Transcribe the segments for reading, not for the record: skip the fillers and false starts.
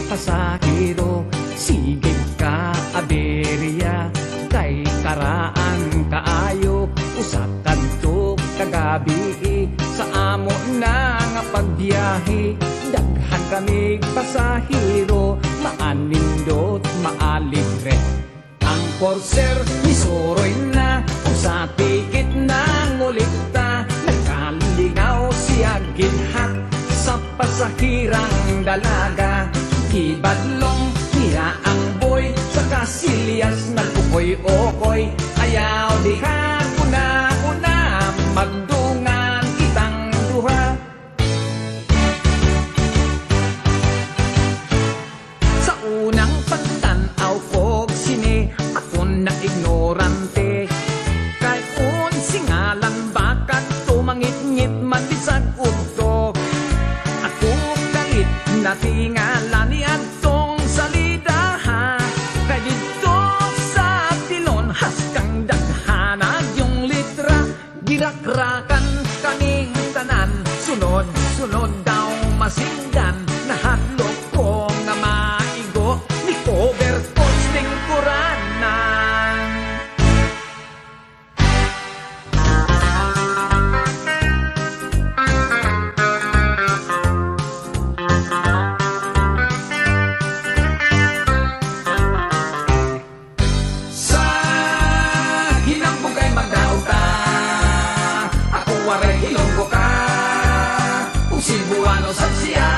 pasahero, sige ka aberya, kay karaan kaayo, usa kadto kagabi, sa amo na nga pagbiyahe, daghan kamig pasahero, maanindot maalibre. Ang porser misuroy na, usa tikit na ngulikta, nagkalingaw siya ginhat sa pasahirang dalaga. Kibadlong niya ang boy, sa kasilyas nagkukoy-okoy, ayaw diha una-una, magdungan kitang duha. Sa unang pagtanaw ko sine, ako na ignorante, kay unsi ngalan bakat tumangit-ngit man bisag udto. Ako kalit na tingala ni adtong salida ha, kay dito sa tilon haskang daghana yung litra, girakrakan kaning tanan, sunod-sunod daw masinggan, nahatlok ko nga maigo ni cover posting kuranan. Sa hinambugay magdauta, ako waray hilonggo ka, kung Cebuano sa siya.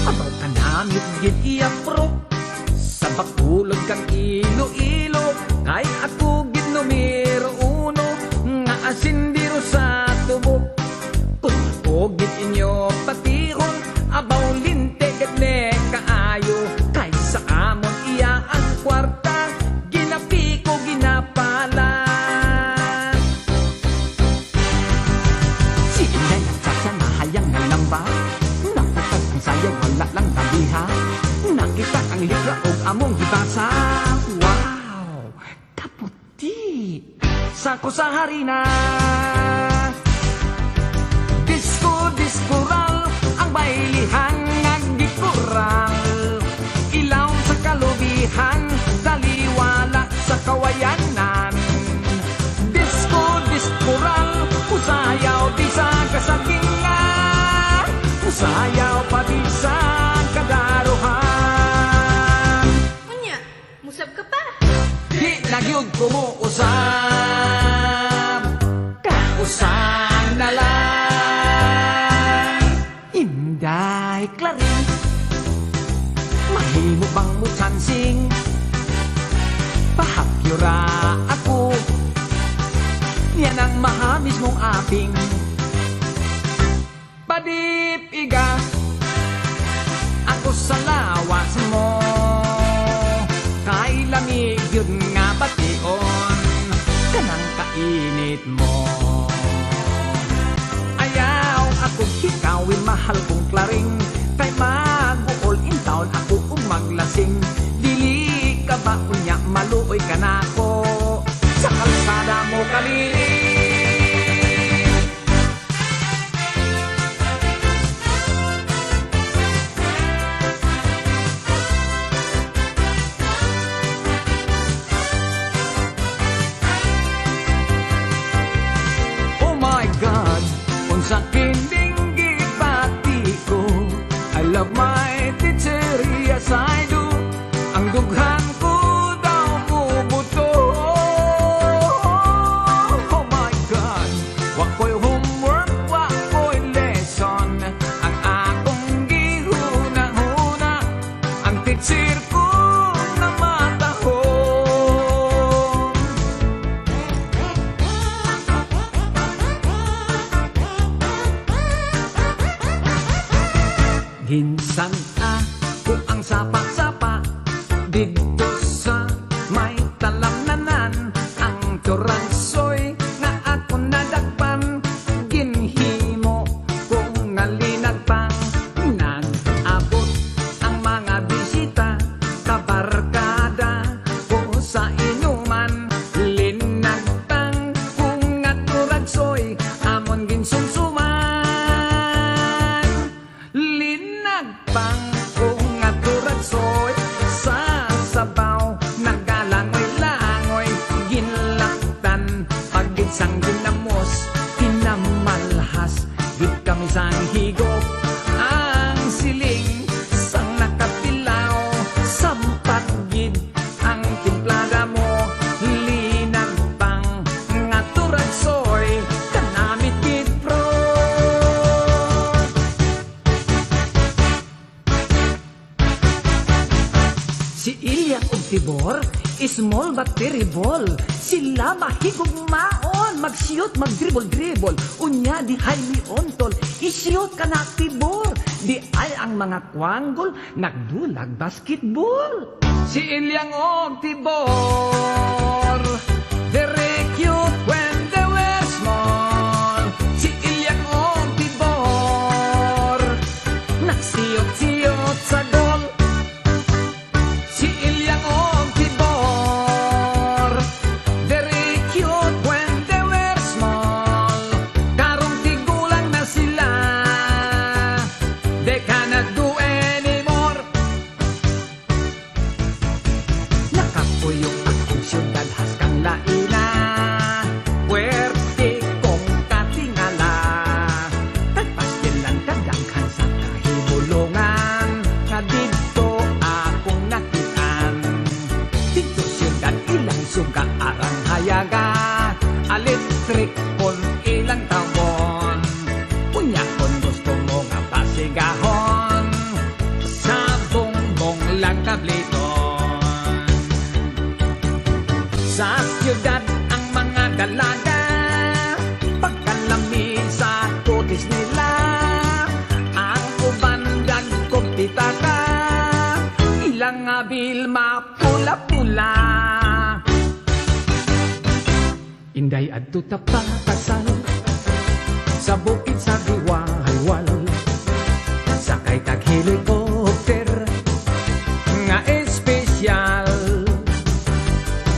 Abaw ka namit gid iya pro, sa bakulod kang ilo-ilo, kay ako gid numero uno, nga asindiro sa tubo. Kung ako gid inyo patihon, abaw linte gid ne kaayo, kay sa amon iya ang kwarta, ginapi ko ginapalan. Sige na yung tsatsa na hayang ng lamba, nakatag ang sayang wala lang tabiha, nakita ang libra o among gibasa. Wow, kaputi sako sa harina. Disco-discoral ang bailihan nagdikural, ilaw sa kalubihan, taliwala sa kawayanan. Disco-discoral, usayaw di sa kasagingan, usayaw pati sa kadaruhan. Unya, musab ka pa. Di nagyod ko mo usab, kausan na lang. Inday klarin, mahimo bang mo chansing, pahakyura ako, yan ang mahamis mong aping. Padip iga, ako sa lawas mo, kay lamig yun nga bation, kanang kainit mo. Ayaw ako hikawin, mahal kong klaring, kay mag-all in town ako maglasing. Dili ka ba unya, maluoy ka na ako, sa kalsada mo kaliling. Oh my God, unsa kining gibati ko, I love my teacher, yes I do. Ang dughan ko daw mubuto. Oh my God, wako'y homework, wako'y lesson, ang akong gihuna-huna, ang teacher ko na matahon. Ginsan ako ang sapa-sapa, dito sa may talamnanan, ang turansoy na ako nadagpan, ginhimo kung nalinagpang, nag-abot ang mga bisita, kabarkada ko sa inuman, linagtang kung nga turansoy, amon ginsumsuman, linagpang tibor, small but terrible. Sila mahigugmaon, mag-shoot, mag-dribble-dribble. Unya di hay ni ontol, i-shoot ka na tibor. Di ay ang mga kwanggol, nagdulag basketball. Si Ilyang og tibor, very cute when they were small. Si Ilyang og tibor, nagsiyot-siyot sa gol. Si Ilyang og tibor, very cute when they were small. Karong tigulang na sila, they cannot do anymore. Nakapuyok akong syudad haskang laina, puwerte kong katingala. Tagpastilan kadaghan sa kahimulungan, nga dito akong nakitaan. Dito syudad ilang suga arang hayaga, electric kon ilang tawon. Unya kon gusto mo nga pasigahon, sa bongbong lang kabliton. Sa siyudad ang mga dalaga, pagkalami sa kutis nila. Ang uban dagkog pitaka, ilang abil mapula-pula. Inday adto ta pakasal, sa bukid sa diwalwal. Sakay tag helicopter, nga espesyal.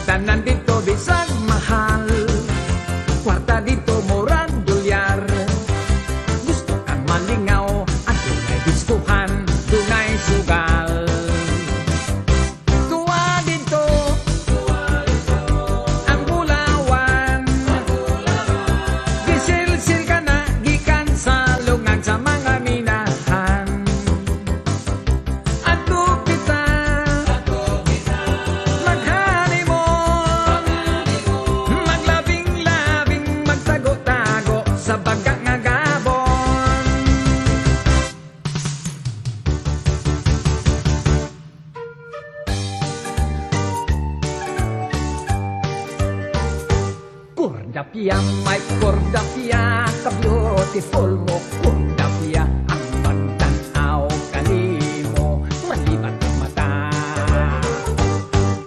Tanan dito bisag mahal, kwarta dito murag dolyar. Gusto kang malingaw at dunay diskuhan, dunay sugal. Tuwa dito ang bulawan, gisilsil ka na gikan sa lungan sa mga minahan. Ato kita mag-honeymoon, maglabing-labing, magtago-tago sa baga nga gabon. Kordapia, may kordapia, ka-beautiful mo, kordapia, ang magtanaw kanimo, malibat ang mata.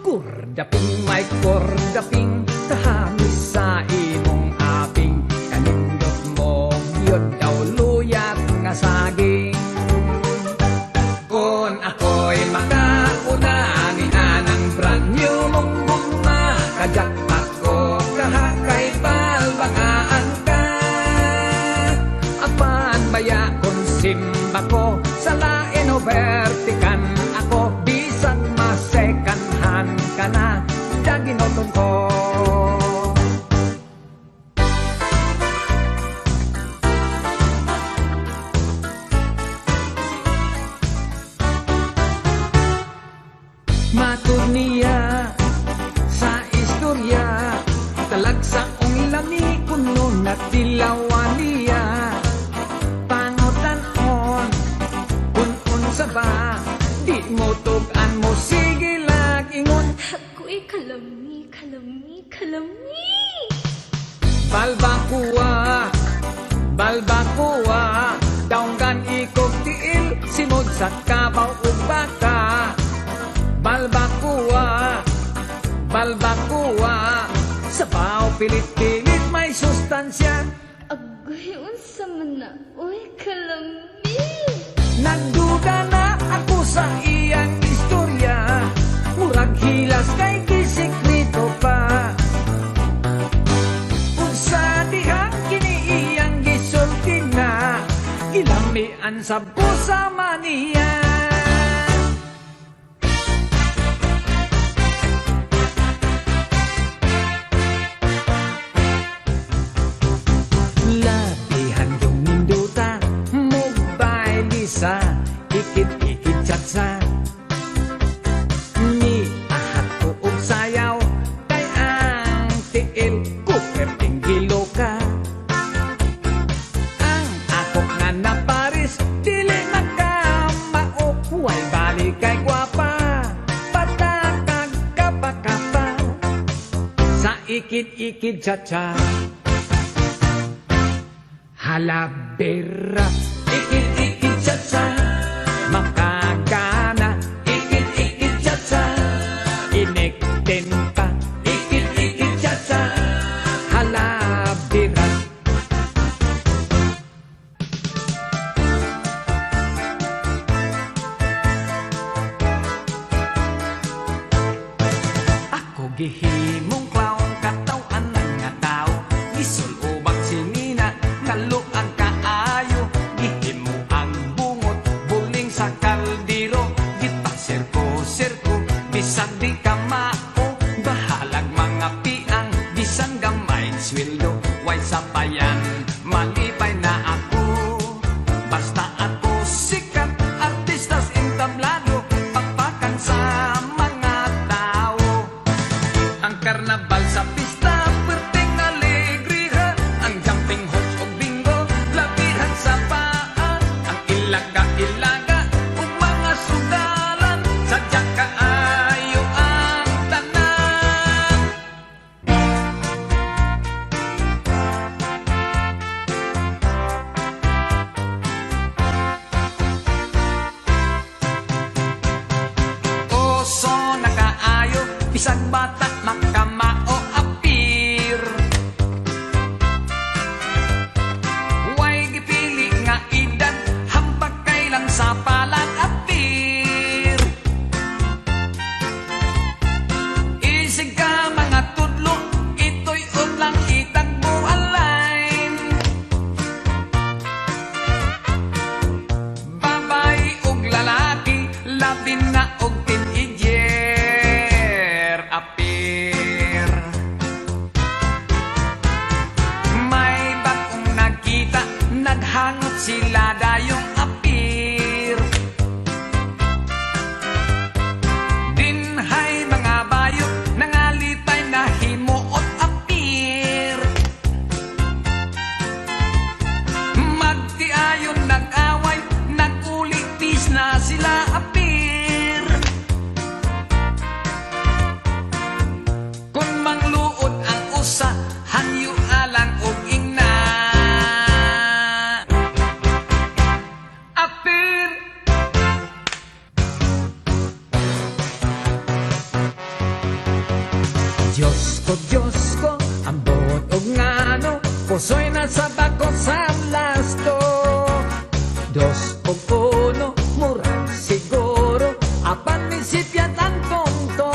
Kordaping, may kordaping, kahamis sa imong aping, kanindot mo, yun daw luyat nga saging. Kung ako'y makauna, ni anang brand new mong guma, kajakpat ko, kahakay palbangaan ka. Apan baya kung simba ko, sa lain o vertikan ako, bisag masekanhan ka na, daginoton ko. Matud niya sa istorya, talagsaong lami kuno na tilawan niya. Pangotanon, unsa ba, di mo tugan mo, sige lagingon. Ako'y kalami, kalami, kalami. Balbakuwa, balbakuwa, daunggan ikog tiil, simod sa kabaw ug baka. Balbakuwa, balbakuwa, sa pao pilit-pilit may sustansya. Agoy, unsa man na, uy, kalami. Nagduda na ako sa iyang istorya, murag hilas kay gisekreto pa. Unsa dihang kini iyang gisulti na, ilamian sa busa maniya. Labihan yung ninduta, mobile isa, ikit-ikit chatsa. Ni ahat ko og sayaw, kay ang tiil, kuper tinggilo ka. Ang ako nga na Paris, dili magkamao, huwag balik kay gwapa. Patakag ikid-ikid cha-cha. Halabera, ikid-ikid cha-cha. Makagana, ikid-ikid cha-cha. Iniktin pa, ikid-ikid cha-cha. Halabera. Ako gihimong clown, katawan ng nga tao. Gisol ubang sinina, kaluan kaayo. Gihimo ang bungot, buling sa kaldero. Gitang sirko-sirko, bisan di ka mao. Bahalag mga piang, bisan gamay sweldo. Way sapayan, malipay na ako. Basta ako sikat, artistas entablado. Pagpakan sa mga tao. Ang karnabal sa pista, perting alegriha. Ang jumping horse o bingo, labihan sa paa. Ang ilaga-ilaga, o mga sugalan. Sadya kaayo ang tanan. Oso na kaayo, bisag bata makamao apir. Way gipili nga edad, hambag kailan sa palag apir. Isig ka mga tudlo, ito'y utlang itagbo alain. Babay ug lalaki, labi na og teenager apir. May bagong nakita, naghangot sila dayong apir. Dinhay mga bayo, nangalitay na himuot apir. Magtiayon nag-away, nag-ulitis na sila apir. Kung mangluod ang usa, hangyo alang og ingna. Apir. Diyos ko, ang buot og ngano, puso'y nasa bako sa blasto. Dos o uno, murag siguro, apan nisipyat ang tonto.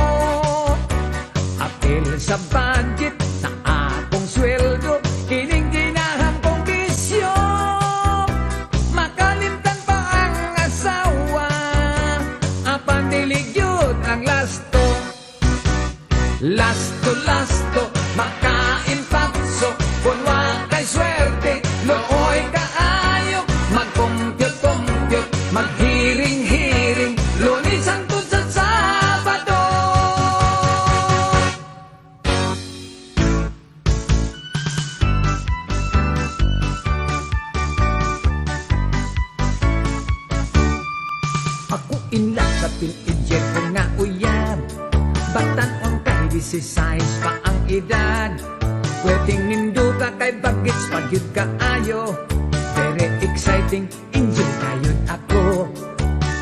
Apil sa budget na akong sweldo, kining ginahang kong bisyo. Makalimtan pa ang asawa, apan diligyod ang lasto. Lasto, makain patso, kung wakay swerte, looy kaayo. Mag-compute, maghiring-hiring, Lunes hangtod sa Sabado. Ako inlak sa teenager ko nga uyab. Batan-on kay 16 pa ang edad. Pwedeng nindo ka kay bagets pagyud kaayo. Very exciting, enjoy kayod ako.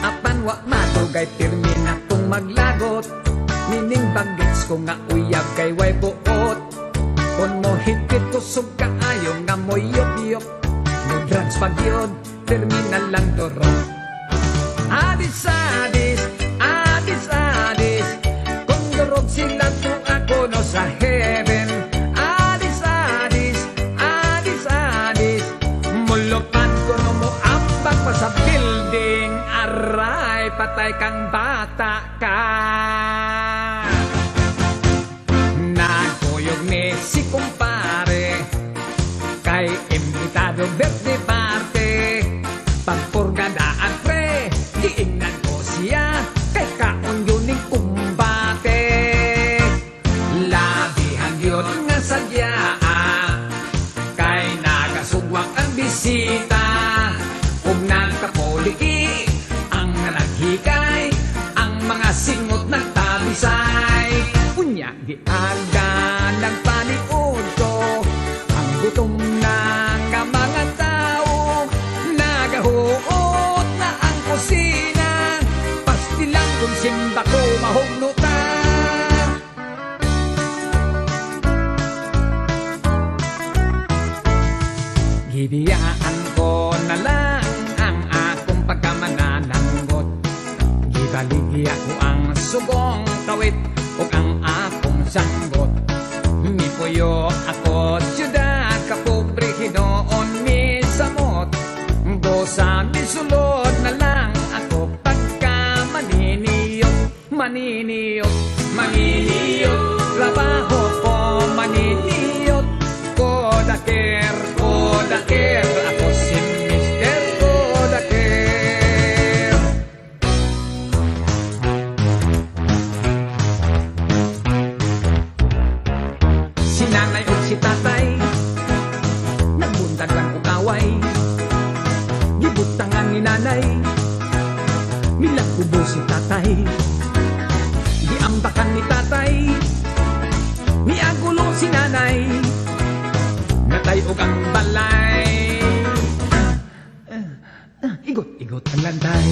Apan wa matugay pirmi na kong maglagot. Mining bagets ko nga uyab kay way buot. Kung mo higit kusog kaayo nga mo yop-yop. No drugs pagyod, terminal lang toro. Adis-adis, adis-adis, kung durog sila to ako no sa heaven. Adis-adis, adis-adis, mulupan ko no mo ambak pa sa building. Aray, patay kang bata ka. Nagkuyog ni si kumpare, kay imbitado birthday party. Pagpurgadaan pre, giingnan ko siya, kay kaon yun ning kumbate. Labihan yun nga sadya, kay nagasugwang ang bisita. Kung nagkapoliki, ang naghikay, ang mga singot na Iya ko ang sugong kawit ug ang akong sanggot. Mipuyo ako siyuda kapobre hinoon mi samot. Bosa misulod na lang ako pagka maniniyok, maniniyok, maniniyok. Trabaho ko maniniyok. Kodaker, kodaker, ako si Mr. Kodaker. Si nanay o si tatay nagbundagan o kaway. Gibutangan ni nanay milang kubo si tatay. Giambakan ni tatay miagulo si nanay. Natay og ang balay. Igot-igot ang lantay.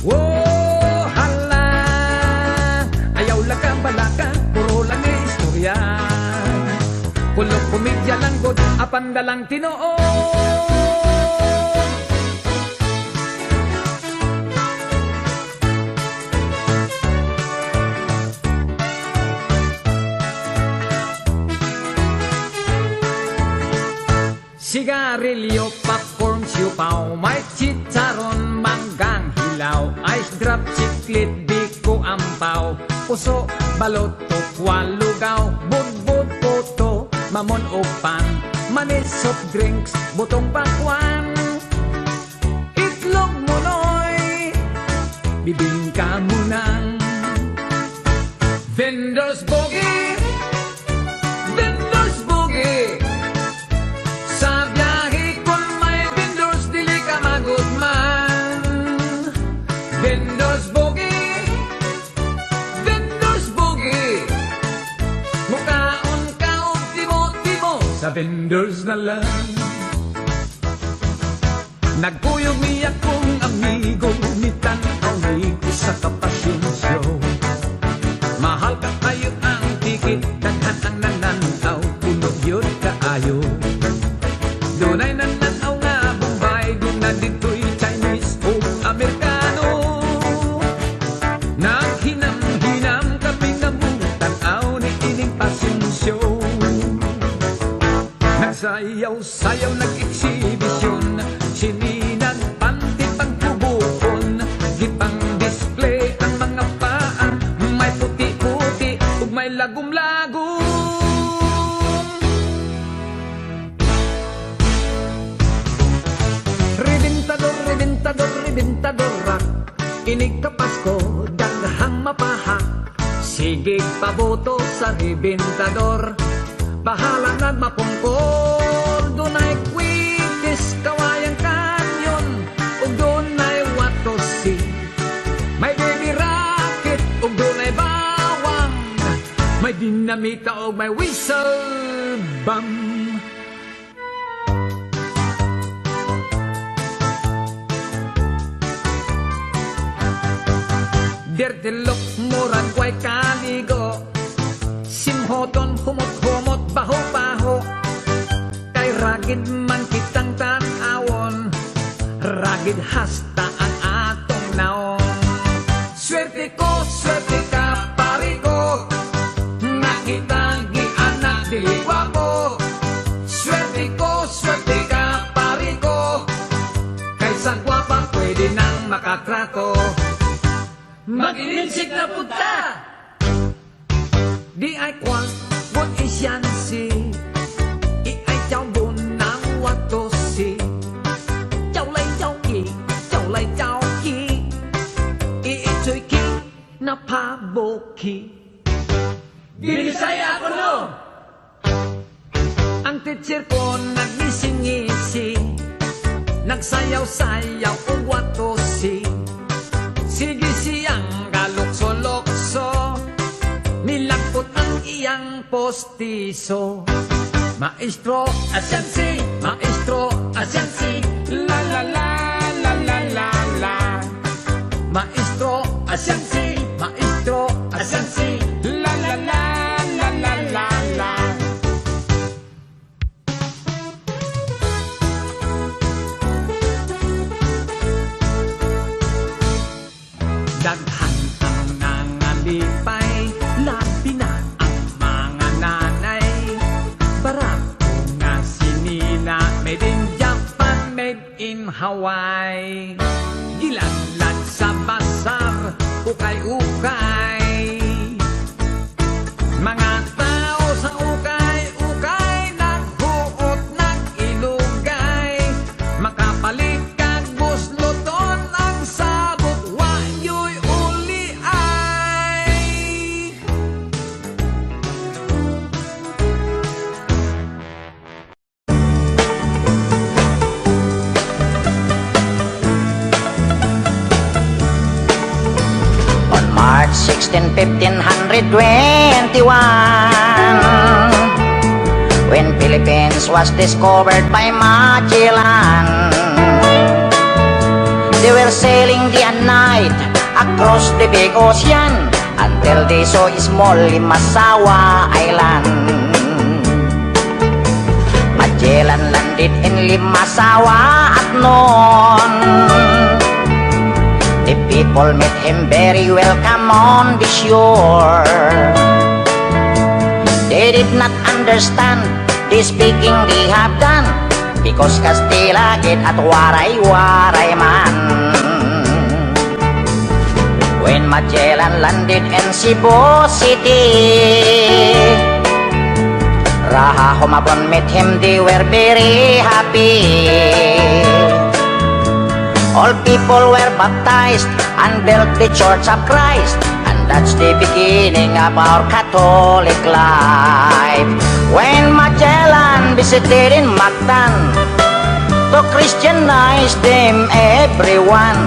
Whoa, hala. Ayaw lang ka balaka, puro lang na istorya. Kulog komedya lang god, apan dalang tinoo. Sigarilyo, popcorn, siupaw, may chicharon, manggang hilaw, ice drop, chiclet, biko, ampaw, puso, balot, tukwa, lugaw, budbud, puto, mamon o pan, manis, soft drinks, butong pakwan, itlog munoy, bibingka munang, vendors bogey, vendors bogey. Sa biyahe kung may vendors, dili ka magudman. Vendors bogey, vendors bogey. Mukaon ka o timo-timo sa vendors na lang. Nagkuyog niya kong amigo, nitanaw ni ko sa kapasyon show. Mahal ka kayo ang tikit, daghan ang nananaw, puno yun kaayo. Dunay nananaw nga Bombay, doon na dito'y Chinese o Amerikano. Naghinam-hinam kami nga mong tanaw ni ining passion show. Nagsayaw-sayaw, nag-exhibisyon, sininag panty pagkubuon. Gipang display ang mga paan, may puti-puti ug may lagom-lagom. Reventador, reventador rock. Inig ka Pasko, daghang mapahak. Sige paboto sa reventador. Bahala nagmapungkor. Dunay quitis, kawayang kanyon. Ug dunay watosi. May baby rocket, ug dunay bawang. May dinamita ug may whistle bomb. Derdelok, murag way kaligo. Simhoton, humot-humot, baho-baho. Kay ragid man kitang tanawon. Ragid hasta ang atong naon. Swerte ka, pari ko. Nakita gianak dili gwapo. Swerte ka, pari ko. Kaysa gwapa, pwede nang makatrato. Mag-ilinsik na punta. Di ay kwang, bun isyansi. I ay chow bun ng watosi. Chow lay chow ki. I ito'y ki na paboki. Binisaya ako no. Ang teacher ko nagnising-ngisi. Nagsayaw-sayaw o watosi. Sige siyang galukso-lokso, nilagpot ang iyang postiso. Maestro, asyansi, la la la la la la la. Maestro, asyansi, la la la la la la la. Daghan away. Giladlad sa basar, ukay-ukay. Mga tao sa ukay-ukay, naghuot, nag-ilugay. Makapalit kag busloton ang sabot, wayoy uli ay. On March 16, 1521, when Philippines was discovered by Magellan, they were sailing day and night across the big ocean until they saw a small Limasawa Island. Magellan landed in Limasawa at noon. The people met him very welcome on the shore. They did not understand the speaking they have done, because Castilla get at waray-waray man. When Magellan landed in Cebu City, Raha Humabon met him, they were very happy. All people were baptized and built the Church of Christ, and that's the beginning of our Catholic life. When Magellan visited in Mactan to Christianize them everyone,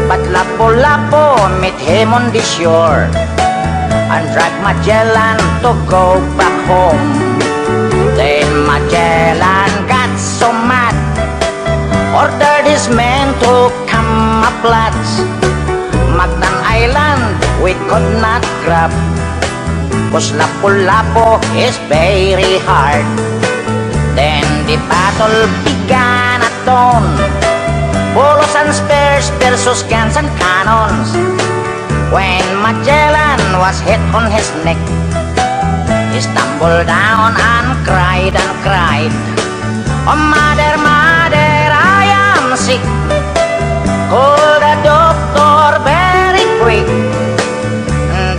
but Lapu-Lapu met him on the shore and dragged Magellan to go back home. Then Magellan got so mad, ordered his men to come up lads. Mactan Island we could not grab, cause Lapu-Lapu is very hard. Then the battle began at dawn, bolos and spears versus guns and cannons. When Magellan was hit on his neck, he stumbled down and cried and cried, "Oh mother, mother, I am sick. Call the doctor very quick.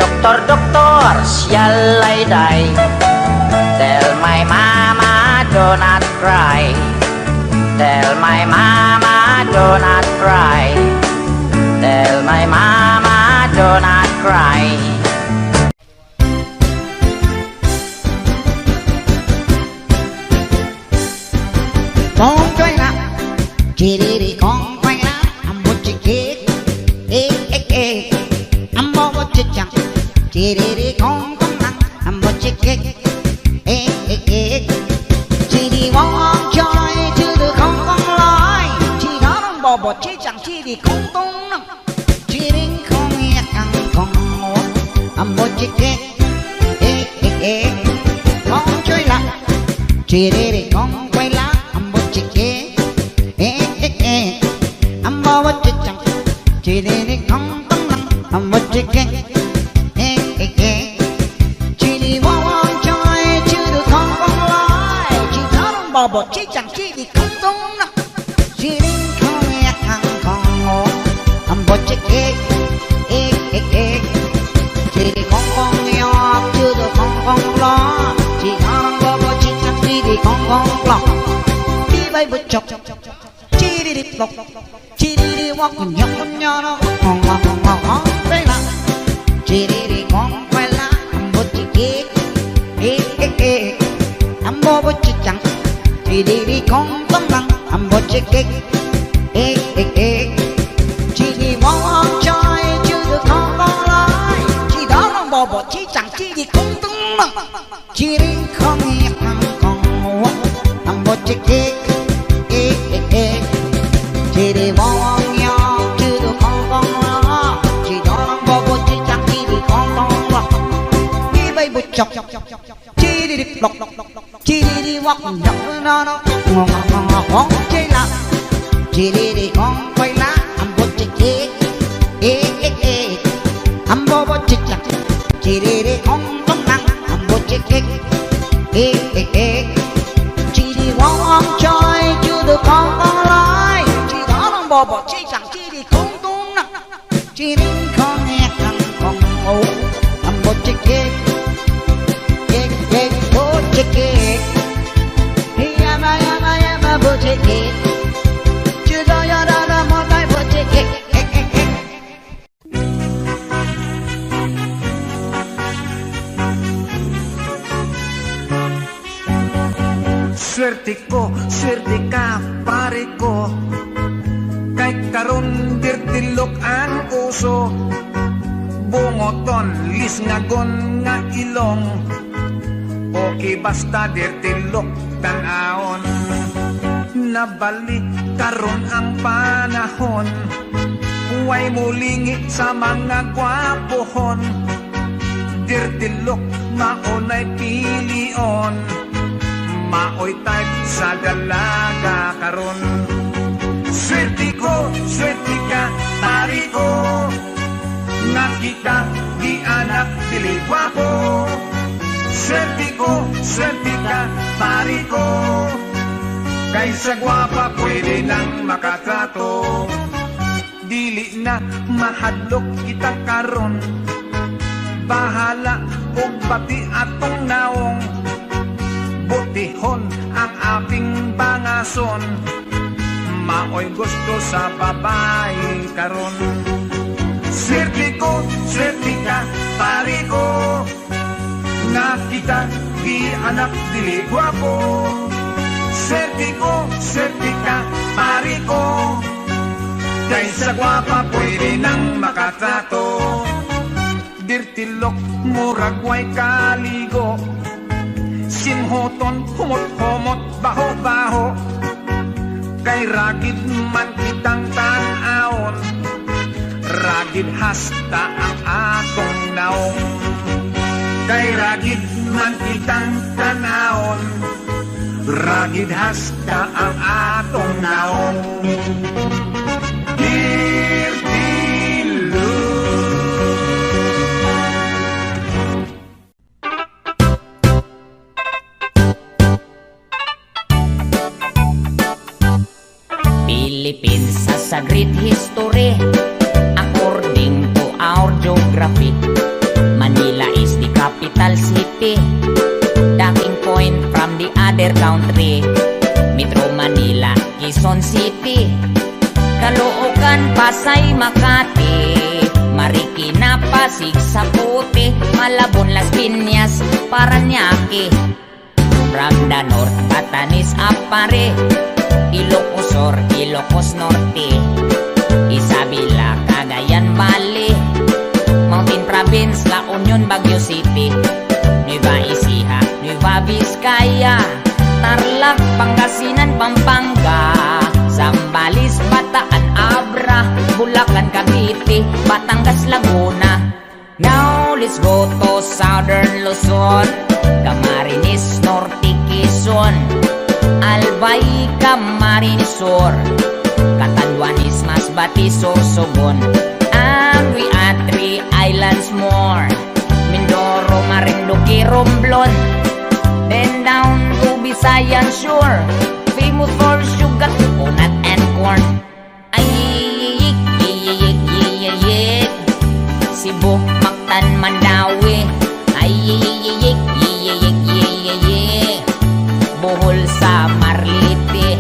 Doctor, doctor, shall I die? Tell my mama do not cry. Tell my mama do not cry. Tell my mama do not cry." Con quay lại chỉ đi con quay lại một chiếc ghế một chiếc chẳng chỉ đi con nặng một chiếc ghế chỉ đi mong chơi chứ được không con lối, chỉ đó đang bỏ chỉ chẳng chỉ đi không tung nặng, chỉ đi không nghe căng con một chiếc ghế con chơi lại chỉ đi con quay lại chỉ đi không tấm lặng một chiếc ghế chỉ đi mong chơi chứ được không con lối, chỉ đó đang bỏ chỉ chẳng chỉ đi không tung nặng, chỉ đi không nghe thằng con ngủ một chiếc ghế chỉ đi con nhỏ chứ được không lo, chỉ đó đang bỏ chỉ chẳng chỉ đi con lo đi bay bứt chọc chỉ đi lọc chỉ đi walk nhóc nó ngon đây là chỉ đi con quay lại một chiếc ghế bố chiếc chẳng chỉ đi con tấm lặng một chiếc ghế chỉ đi mong chơi chứ được không con lối, chỉ đó đang bỏ chỉ chẳng chỉ đi không tấm lặng, chỉ đi không nghe thằng con ngủ một chiếc ghế chỉ đi mong nhau chứ được không con lo, chỉ đó đang bỏ chỉ chẳng chỉ đi con lo đi bay bụi chọc chỉ đi lọc chỉ đi walk nhóc nó ngon chơi là chỉ đi con quay lá một chiếc ghế bố chiếc chẳng chỉ đi không tấm lặng một chiếc ghế chỉ đi mong chơi chứ được không con lối, Chiring kong kang kong oh, ang bochikik, kik kik bochikik, yama yama yama bochikik, chudo yara mo tay bochikik. Swerte ko, swerte ka, pare ko. Kay karon dirtilok ang uso. Bungoton, lisngagon nga ilong. Okay basta dirtilok tanaon. Nabalik karon ang panahon. Huway mulingi sa mga gwapohon. Dirtilok maunay pilion. Maoy type sa dalaga karon. Swerte ko, swerte ka, pari ko. Nga kita, di anak, dili gwapo. Swerte ko, swerte ka, pari ko. Kaysa gwapa, pwede nang makatrato. Dili na mahadlok kita karon. Bahala, og pati atong naong. Butihon ang aking bangason. Maoy gusto sa babae karon. Swerte ko, swerte ka, pare ko. Nga kita, di anak, dili gwapo. Swerte ko, swerte ka, pare ko. Kaysa gwapa, pwede nang makatrato. Dirtilok, muragway kaligo. Sinhoton, humot-humot, baho-baho. Kay ragid man kitang tanaon. Ragid hasta ang atong naong. Kay ragid man kitang tanaon. Ragid hasta ang atong naong. Philippines has a great history according to our geography. Manila is the capital city, docking point from the other country. Metro Manila, Quezon City, Caloocan, Pasay, Makati, Marikina, Pasig, Saputi, Malabon, Las Piñas, Parañaque. From the north, Batanes, Apare, Ilocos Sur, Ilocos Norte, Isabela, Cagayan Valley, Mountain Province, La Union, Baguio City, Nueva Ecija, Nueva Vizcaya, Tarlac, Pangasinan, Pampanga, Zambales, Bataan, Abra, Bulacan, Cavite, Batangas, Laguna. Now let's go to Southern Luzon, Camarines, Norte, Quezon, Albay, Camarines Sur, Catanduanes, Masbate, Sorsogon, and we add 3 islands more: Mindoro, Marinduque, Romblon, then down to Visayan Shore, famous for sugar, coconut, and corn. Ayik, yiyik, yiyik, Cebu, Mactan, Mandawi, ayik, yiyik, yiyik, Bohol sa Marlite,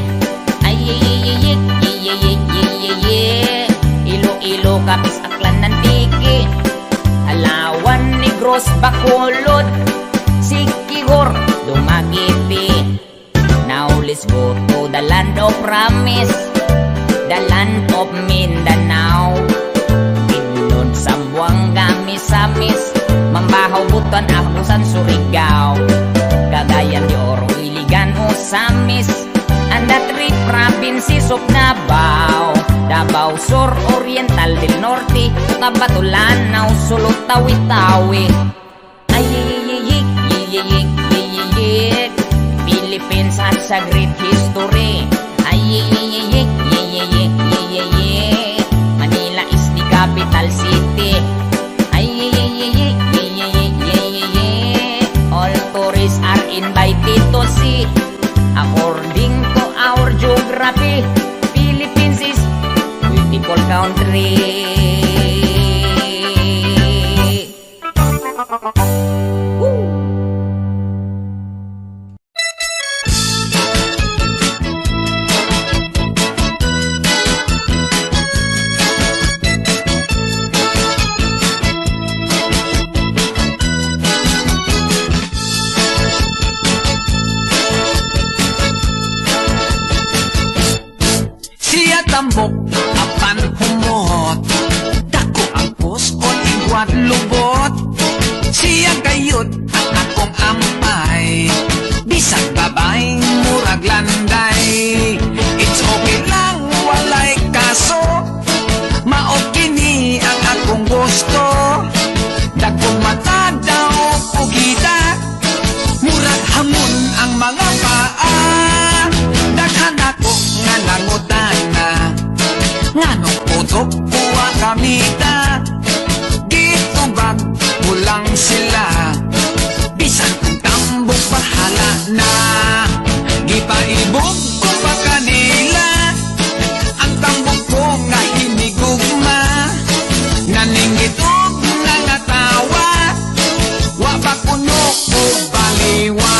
ayik, yiyik, yiyik, Iloilo, Capiz, Aklan, Antique, Alawan, Negros, Bacolod, Siquijor, Dumaguete. Now let's go to the land of promise, the land of Mindanao. Bidlon, Zamboanga, Misamis, Mambahaw, Butuan, Agusan, Surigao, Cagayan de Oro, Iligan, Osamis, and the 3 provinces of Davao, Davao Sur, Oriental del Norte, Cotabato, Lanao, Sulu, Tawi-Tawi. Ayik, yiyik, yiyik, Philippines has a great history. Ayik, yiyik, yiyik, Manila is the capital city. Ayik, yiyik, yiyik, all tourists are invited to see. According to our geography, Philippines is beautiful country. Siya tambok apan humot, dako ang puskon igwat lubot. Siya gayud ang akong ampay, bisag babaeng murag landay. It's okay lang walay kaso, maog kini ang akong gusto. Dagkong mata daw pugita, murag hamon ang mga paa. Daghan ako nga nangutana, nganong putok kuha kamita. Gitubag mo lang sila, bisan kung tambok bahala na. Gipaibog ko pa kanila, ang tambok ko nga hinigugma. Naninggitog nga nga tawa, wa ba kuno o baliwa.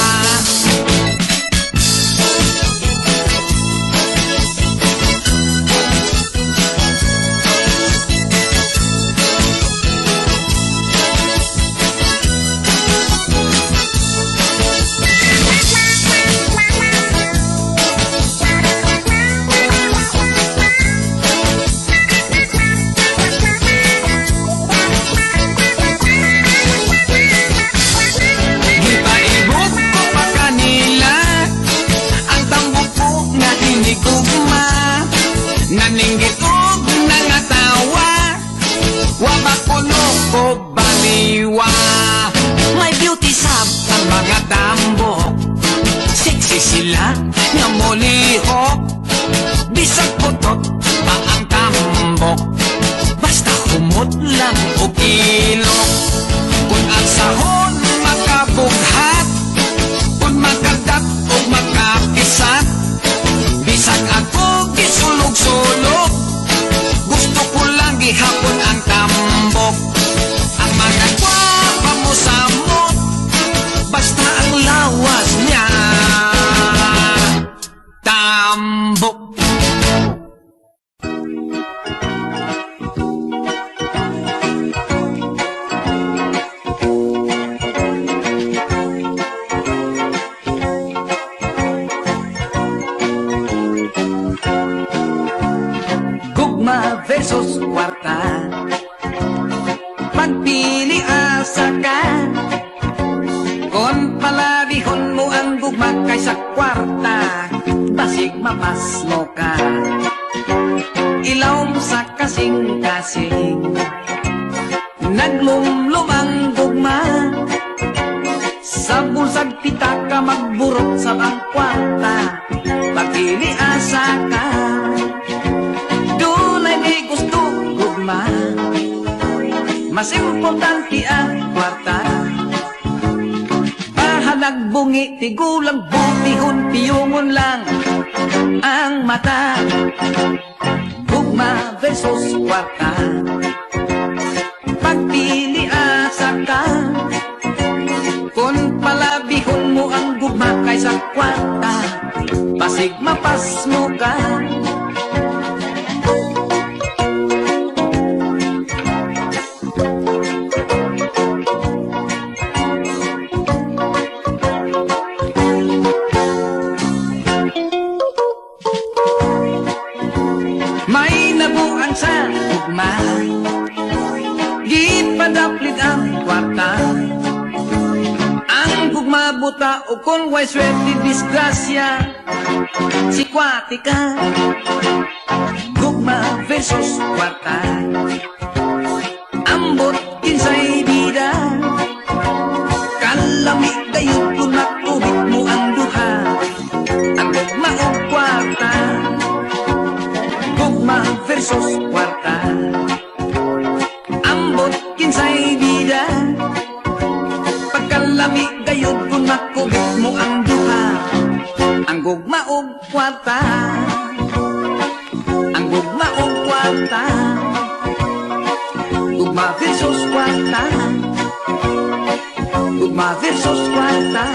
Gipaibog ko pa kanila, ang tambok ko nga hinigugma. Naninggitog na nga tawa, wa ba kuno ko baliwa. May beauty sab ang mga tambok, sexy sila nga molihok. Bisag putot pa ang tambok, basta humot lang o ilok. Kung ang sahon makabughat, kung makagat o makapisat, bisag ako gisulog-sulog, gusto ko lang gihapon ang tambok. Ang mga kwapa mo samot, basta ang lawas niya tambok. Gugma versus kwarta, pagpili asa ka. Kon palabihon mo ang gugma kaysa kwarta, basig mamasmo ka. Ilaw mo sa kasing-kasing, naglumlum ang gugma. Sa bulsag pita ka magburot sa bang kwarta, pagpili asa ka. Dunay may gusto gugma, mas importante ang kwarta. Nagbungi, tigulang butihon, piyungon lang ang mata. Gugma versus kwarta, pagpili asa ka. Kung palabihon mo ang gugma kaysa kwarta, basig mapas mo ka. May nabuan sa gugma, gipadaplit ang kwarta. Ang gugma buta o kung way swerte disgrasya, si kwati ka. Gugma versus kwarta, ambot kinsay bida. Kalami gayud kung nakubit mo ang duha, ang gugma o kwarta. Gugma versus kwarta, ambot kinsay bida. Pagkalami gayud kung makubit mo ang duha, ang gugma o kwarta. Ang gugma o kwarta, gugma versus kwarta. Gugma versus kwarta.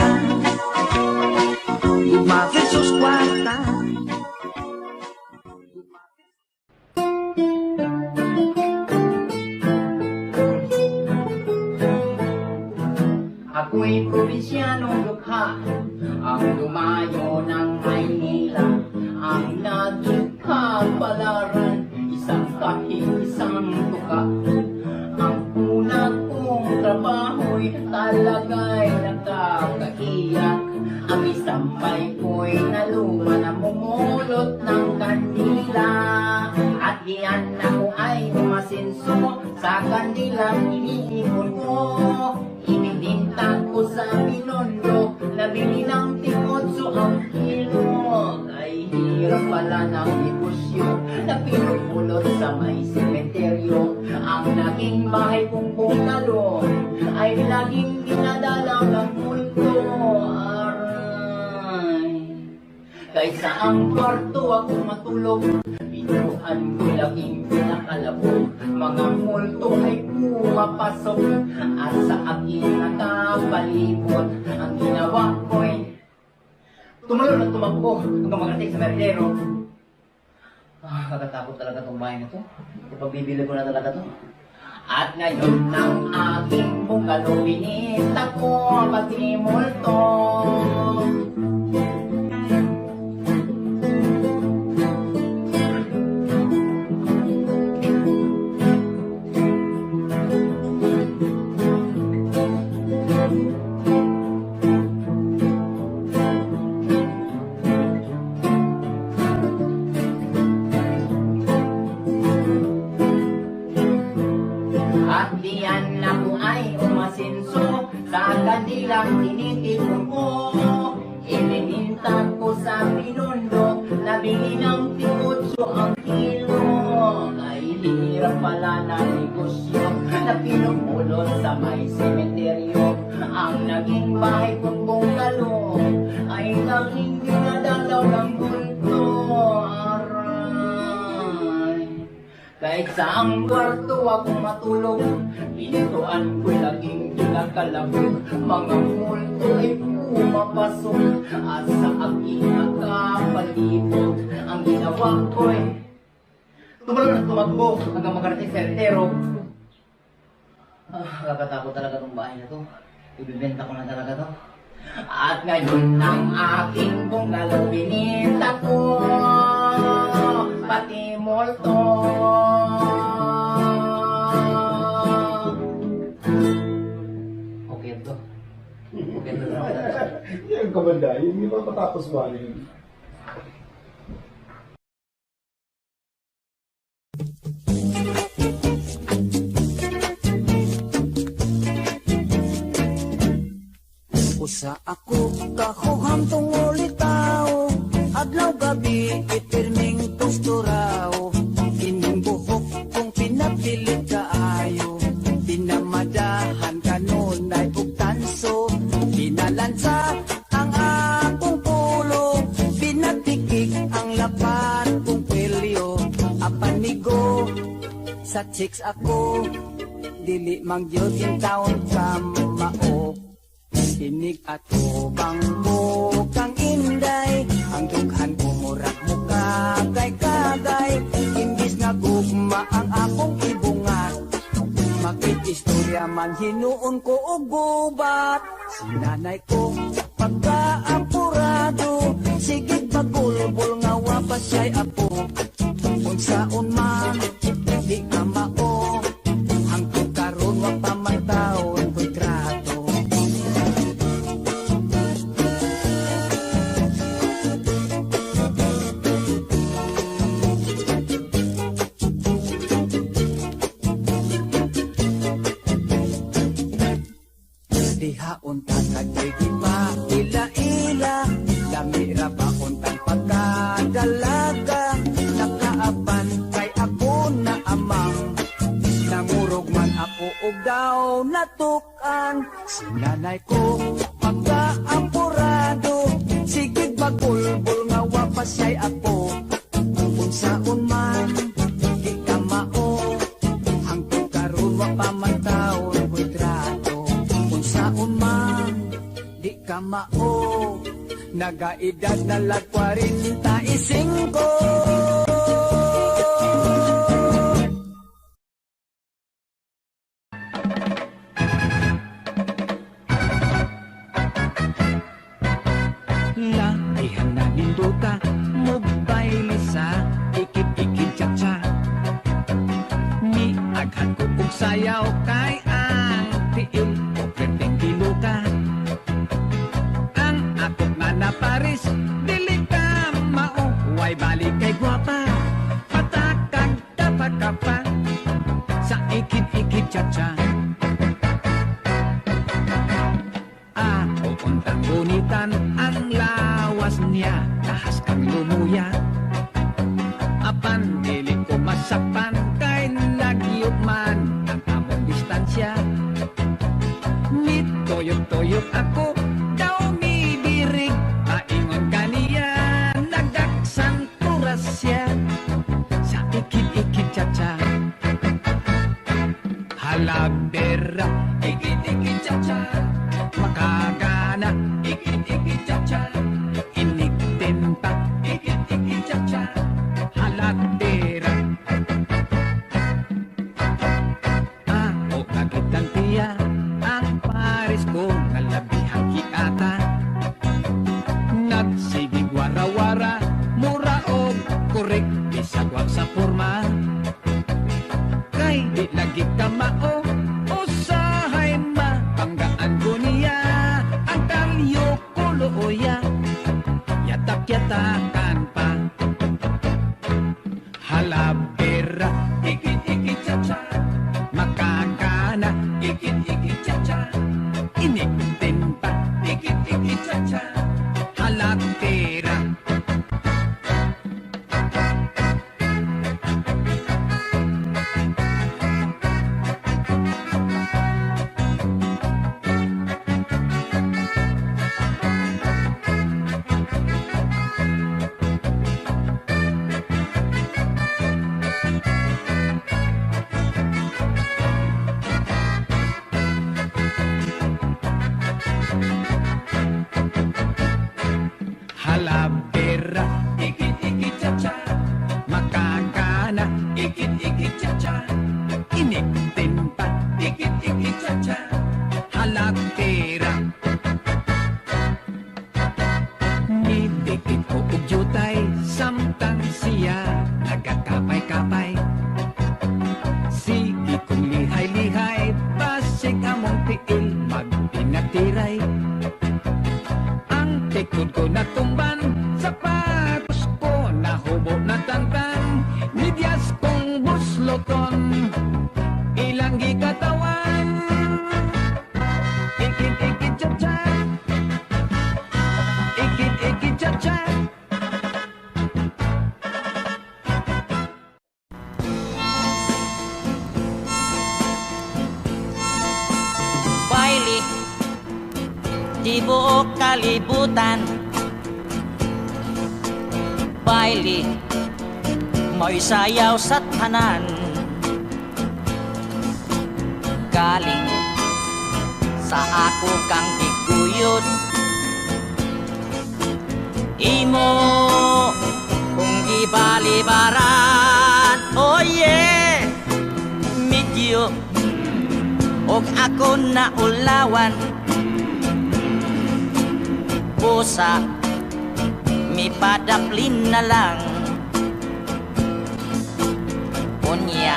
Gugma versus kwarta. Ako'y probinsyanong dukha, ang dumayo ng Maynila, ang naging kapalaran, isang kahit isang tuka. Ang una kong trabaho'y talaga'y nakakaiyak, ang isang may ko'y naluma na mumulot ng kandila. At diyan ako ay umasinso sa kandilang iniipon ko. Ininintag ko sa Binondo, nabili ng tingotso ang kilo. Ay hirap pala ng negosyo, na pinupulot sa may sementeryo. Ang naging bahay kong bungalo, ay laging dinadalaw ng multo. Aray, kaysa ang kwarto ako matulog, binuhan ko laging pinakalabog. Mga multo ay pumapasok at sa akin nakapalibot. Ang ginawa ko'y tumalon at tumakbo hanggang makarating sa meridero. Kakatakot talaga itong bahay na to. Ipagbibili ko na talaga to. At ngayon ng aking bungalo, binita ko pati multo. At diyan ako ay umasinso sa kanilang tinitipon ko. Ininintag ko sa Binondo, nabili ng tingotso ang kilo. Ay hirap pala na negosyo, na pinupulot sa may sementeryo. Ang naging bahay kong bungalo, ay laging dinadalaw ng bulto. Kahit sa ang kwarto ako matulog, pintuan ko'y laging kinakalabog. Mga multo ay pumapasok at sa aking nakapalibot. Ang ginawa ko'y tumalon at tumakbo hanggang makarating sa meridero. Kakatakot talaga itong bahay na to. Ibibenta ko na talaga to. At ngayon ng aking bungalo, binita ko pati multo. Okay to. Okay to. Yan kamanda, hindi ba matapos ba yun? Usa ako kahuham tungol itaw, adlaw gabi itirming tusturaw. Ining buhok kong pinapilit kaayo, pinamadahan kanunay ug tanso. Pinalansa ang akong pulo, pinatikik ang lapat kong pelyo. Apanigo sa chicks ako, dili mang gyud yung taon ka mao. Sinig at ubang mo kang inday, ang dughan ko murag mo kagay-kagay. Imbis na gugma ang akong ibungat, makikistorya man hinuon ko og gubat. Si nanay ko pagkaapurado, sige pagulbol nga wapas siya'y apo. Unsaon man di ka mao, hangtod karon wa pa man taon ko'y trato. Dihaon tatagay di pa ila-ila, damira ba untang pagkadalaga. Nakaapan kay ako na amang, nangurog man ako og daw natukan. Si nanay ko pagkaapurado, sige bagulbol nga wapas siya'y apo. Unsaon man di ka mao, hangtod karon wa pa man taon ko'y trato. Unsaon man mao, nagaedad na lag 45. Lakihan na ninduta, mobile sa ikit-ikit cha-cha. Ni aghan ko kong sayaw kay ang tiil o pwedeng kiluka. Ang akot nga na Paris, dili ka mao, way balik kay gwapa. Patakag dapat ka pa sa ikit-ikit cha-cha. Untang gunitan ang lawas niya, tahas kang lumuya. Apan dili ko masapan kay nagyot man ang among distansya. Nitoyok-toyok ako daw mibirig, paingon kaniya nagdaksang turas siya sa ikit-ikit cha-cha. Halabera, ikit-ikit cha-cha, makagana, ikit-ikit cha-cha, iniktimpa, ikit-ikit cha-cha, halatera. Ako kagitan tiya, ang Paris ko nalabihang kiata. Nagsigig wara-wara, mura o korek, bisagwag sa forma. Kay di lagi ka mao, usahay ma, panggaan ko niya, ang kalyo kulooya, yatak-yatakan pa. Halabera, ikit-ikit cha-cha, makakana, ikit-ikit cha-cha, iniktin pa, ikit-ikit cha-cha, halatera. Halabera, ikit-ikit cha-cha, makakana, ikit-ikit cha-cha, iniktin pa, ikit-ikit cha-cha, halatera. Nidikit ko og jutay, samtang siya nagakapay-kapay. Sige kong lihay-lihay, basig among tiil, magpinatiray. Ang tikod ko natumban, sapatos ko nahubo na tangtang, midyas kong busloton, ilang gikatawan. Ikit-ikit cha-cha, ikit-ikit cha-cha. Bailey, di buong kalibutan. Bailey, mo'y sayaw sa tanan. Galing sa ako kang giguyod, imo kung gibalibaran. Oh yeah, medyo og ako na ulawan. Pusa, mi padaplin na lang. Unya,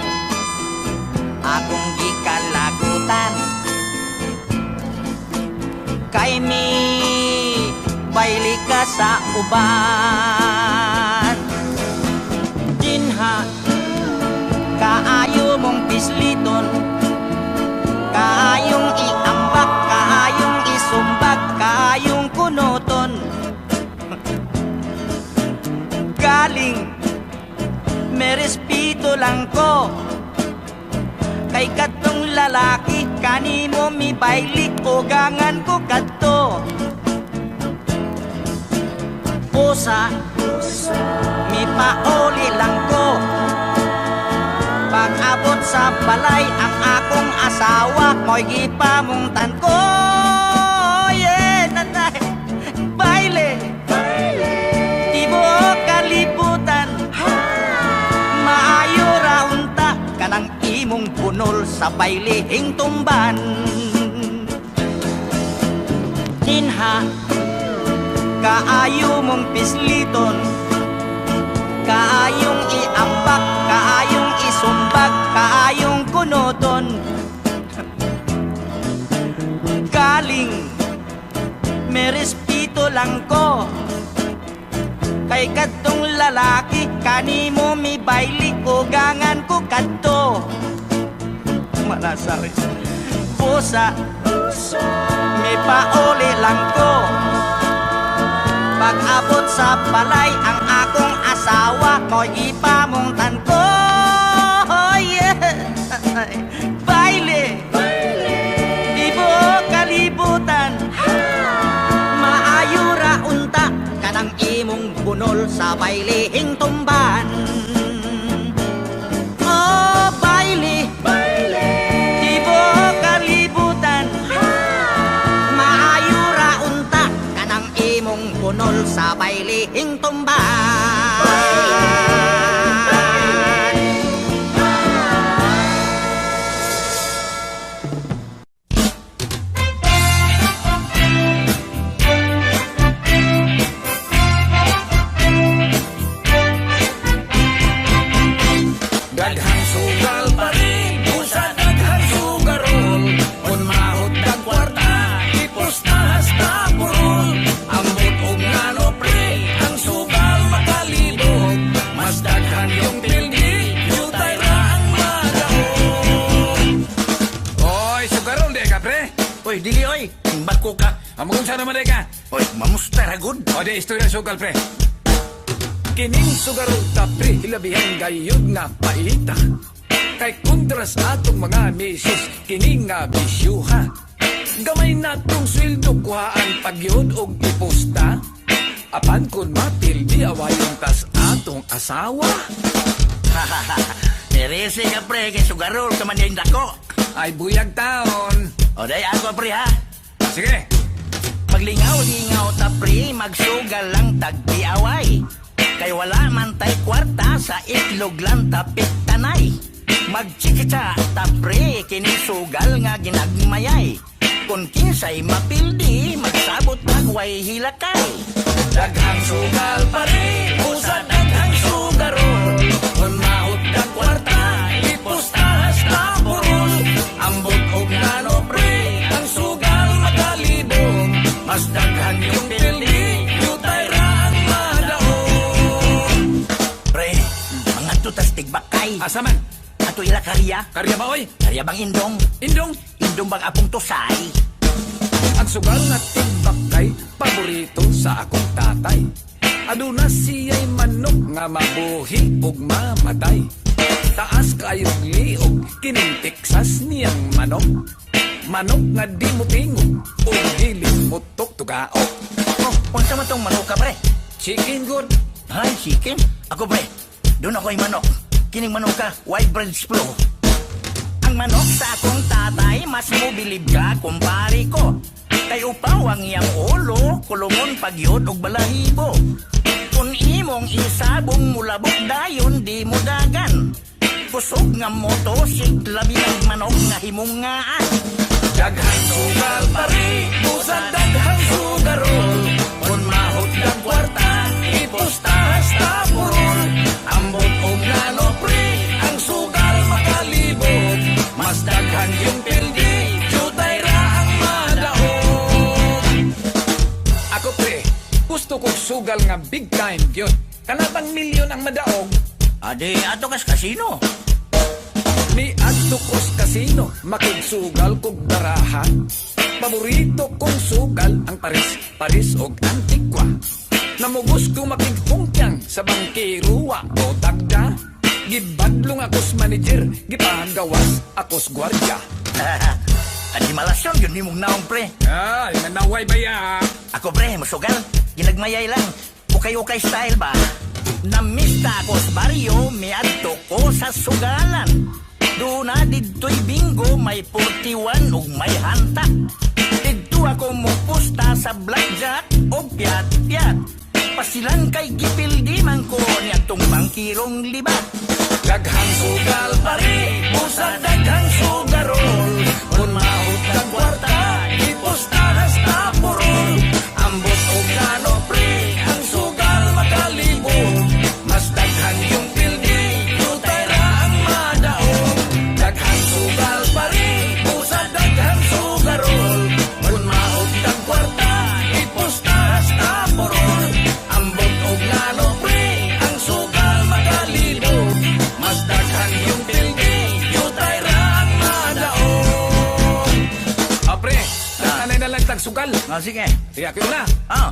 akong gikalagutan. Kay mi, baili ka sa uban. Dinha, kaayo mong pisliton, kaayong iambak, kaayong isumbag, kaayong kunoton. Galing, may respeto lang ko kay katong lalaki, kanimo mi bailik o gangan ko kadto. Pusa, mi pauli lang ko, pag-abot sa balay ang akong asawa, mo'y gipamungtan ko. Yeah, nanay. imong punol sa bailihing tumban. Ninha, kaayo mong pisliton, kaayong iambak, kaayong isumbag, kaayong kunoton. Galing, may respeto lang ko kay kadtong lalaki, kanimo mi baili ko gangan ko kadto. Malasari pusa, may pauli lang ko. Pag-abot sa balay ang akong asawa ko'y ipamungtan ko. Yeah. Baile, ibo kalibutan, maayo ra unta kanang imong bunol sa bailihing tumban. Oh, baile, ibo kalibutan, maayo ra unta kanang imong bunol sa bailihing tumban. Daghang sugal pa rin, busa daghang sugarol. On mahot kag kwarta, ipustahas ta purol. Ambot og ngano pre, ang sugal makalibog. Mas daghan yung pildi, yutay ra ang madaog. Oy, sugarol di ka pre? Oy, dili oy, timbat ko ka. Amagun sa naman di ka? Oy, mamusta ra gud. O di, istorya sugal pre. Kining sugarol ta pre, hilabihan gayud nga paita. Kay kontras atong mga misis, kining nga bisyuha. Gamay natong sweldo kuhaan pagyod og iposta. Apan kun mapildi awayon tas atong asawa. Nerese ka pre, kay sugarol ka man yung dako. Ay buyag taon. O day ako pre ha. Sige, Maglingaw-lingaw ta pre, magsugal lang tagdiaway. Kay wala man tay kwarta, sa itlog lang tapit tanay. Magchikita ta pre, kining sugal nga ginagmayay. Kung kinsay mapildi, magsabot magway hilakay. daghang sugal pa rin, usa daghang sugarol. Kung mahot kang kwarta, ipustahas ta purol. Ambot og nano pre, ang sugal makalibog. Mas daghan yung pildi, yutay ra ang madaog. Pre, mga tutas tigbakay. Asa man? Ato ila karya, Karya ba oy? karya bang indong. Indong, Indong bang apong tusay. ang sugal nga tigbak kay paborito sa akong tatay. Aduna siya'y manok nga mabuhi ug mamatay. Taas kayong liog, kining Texas niyang manok. Manok nga di mo tingog, o dili mo tuktugaok. Oh, unsa man tong manok ka pre? Chicken good, Ay, chicken. Ako pre, doon ako'y manok. Kining manok ka, white bread flow. Ang manok sa akong tatay, mas mobilib ka kumpari ko. Kay upaw ang iyang ulo, kulungon pagyod og balahibo. Kung imong isabong mulabok dayon, di mo dagan. Kusog nga motosik, labi ng manok nga himungaan. daghang sugal pa rin, busa daghang sugarol. Kung mahot kang kwarta, ipustahas ta purol. Ambot og nano pre, ang sugal makalibog. Mas daghan yung pildi, yutay ra ang madaog. Ako pre, gusto kong sugal nga big time yun. Kanabang milyon ang madaog. Ade, ato kas kasino. Ni adto kos kasino, makigsugal kog barahan. Paborito kong sugal ang Paris og Antigua. Namugos ko makigpungkyang sa bangkiruwa o tagda. Gibadlong akos manager, gipagawas akos gwardiya. Adi malasyon, yun ni mong naong pre. Ay, manaway ba ya? Ako pre, masugal. Ginagmayay lang. Ukay-ukay style ba? Namista ako sa baryo, miadto ko sa sugalan. Doon na dito'y bingo, may 41 ug may hanta. Dito ako mupusta sa blackjack o piat-piat. Pasilan kay gipildi man ko niya tong bangkirong libat. Daghang sugal pa rin, busa sugal. Ah, sige. Sige, ako yung na. Ah,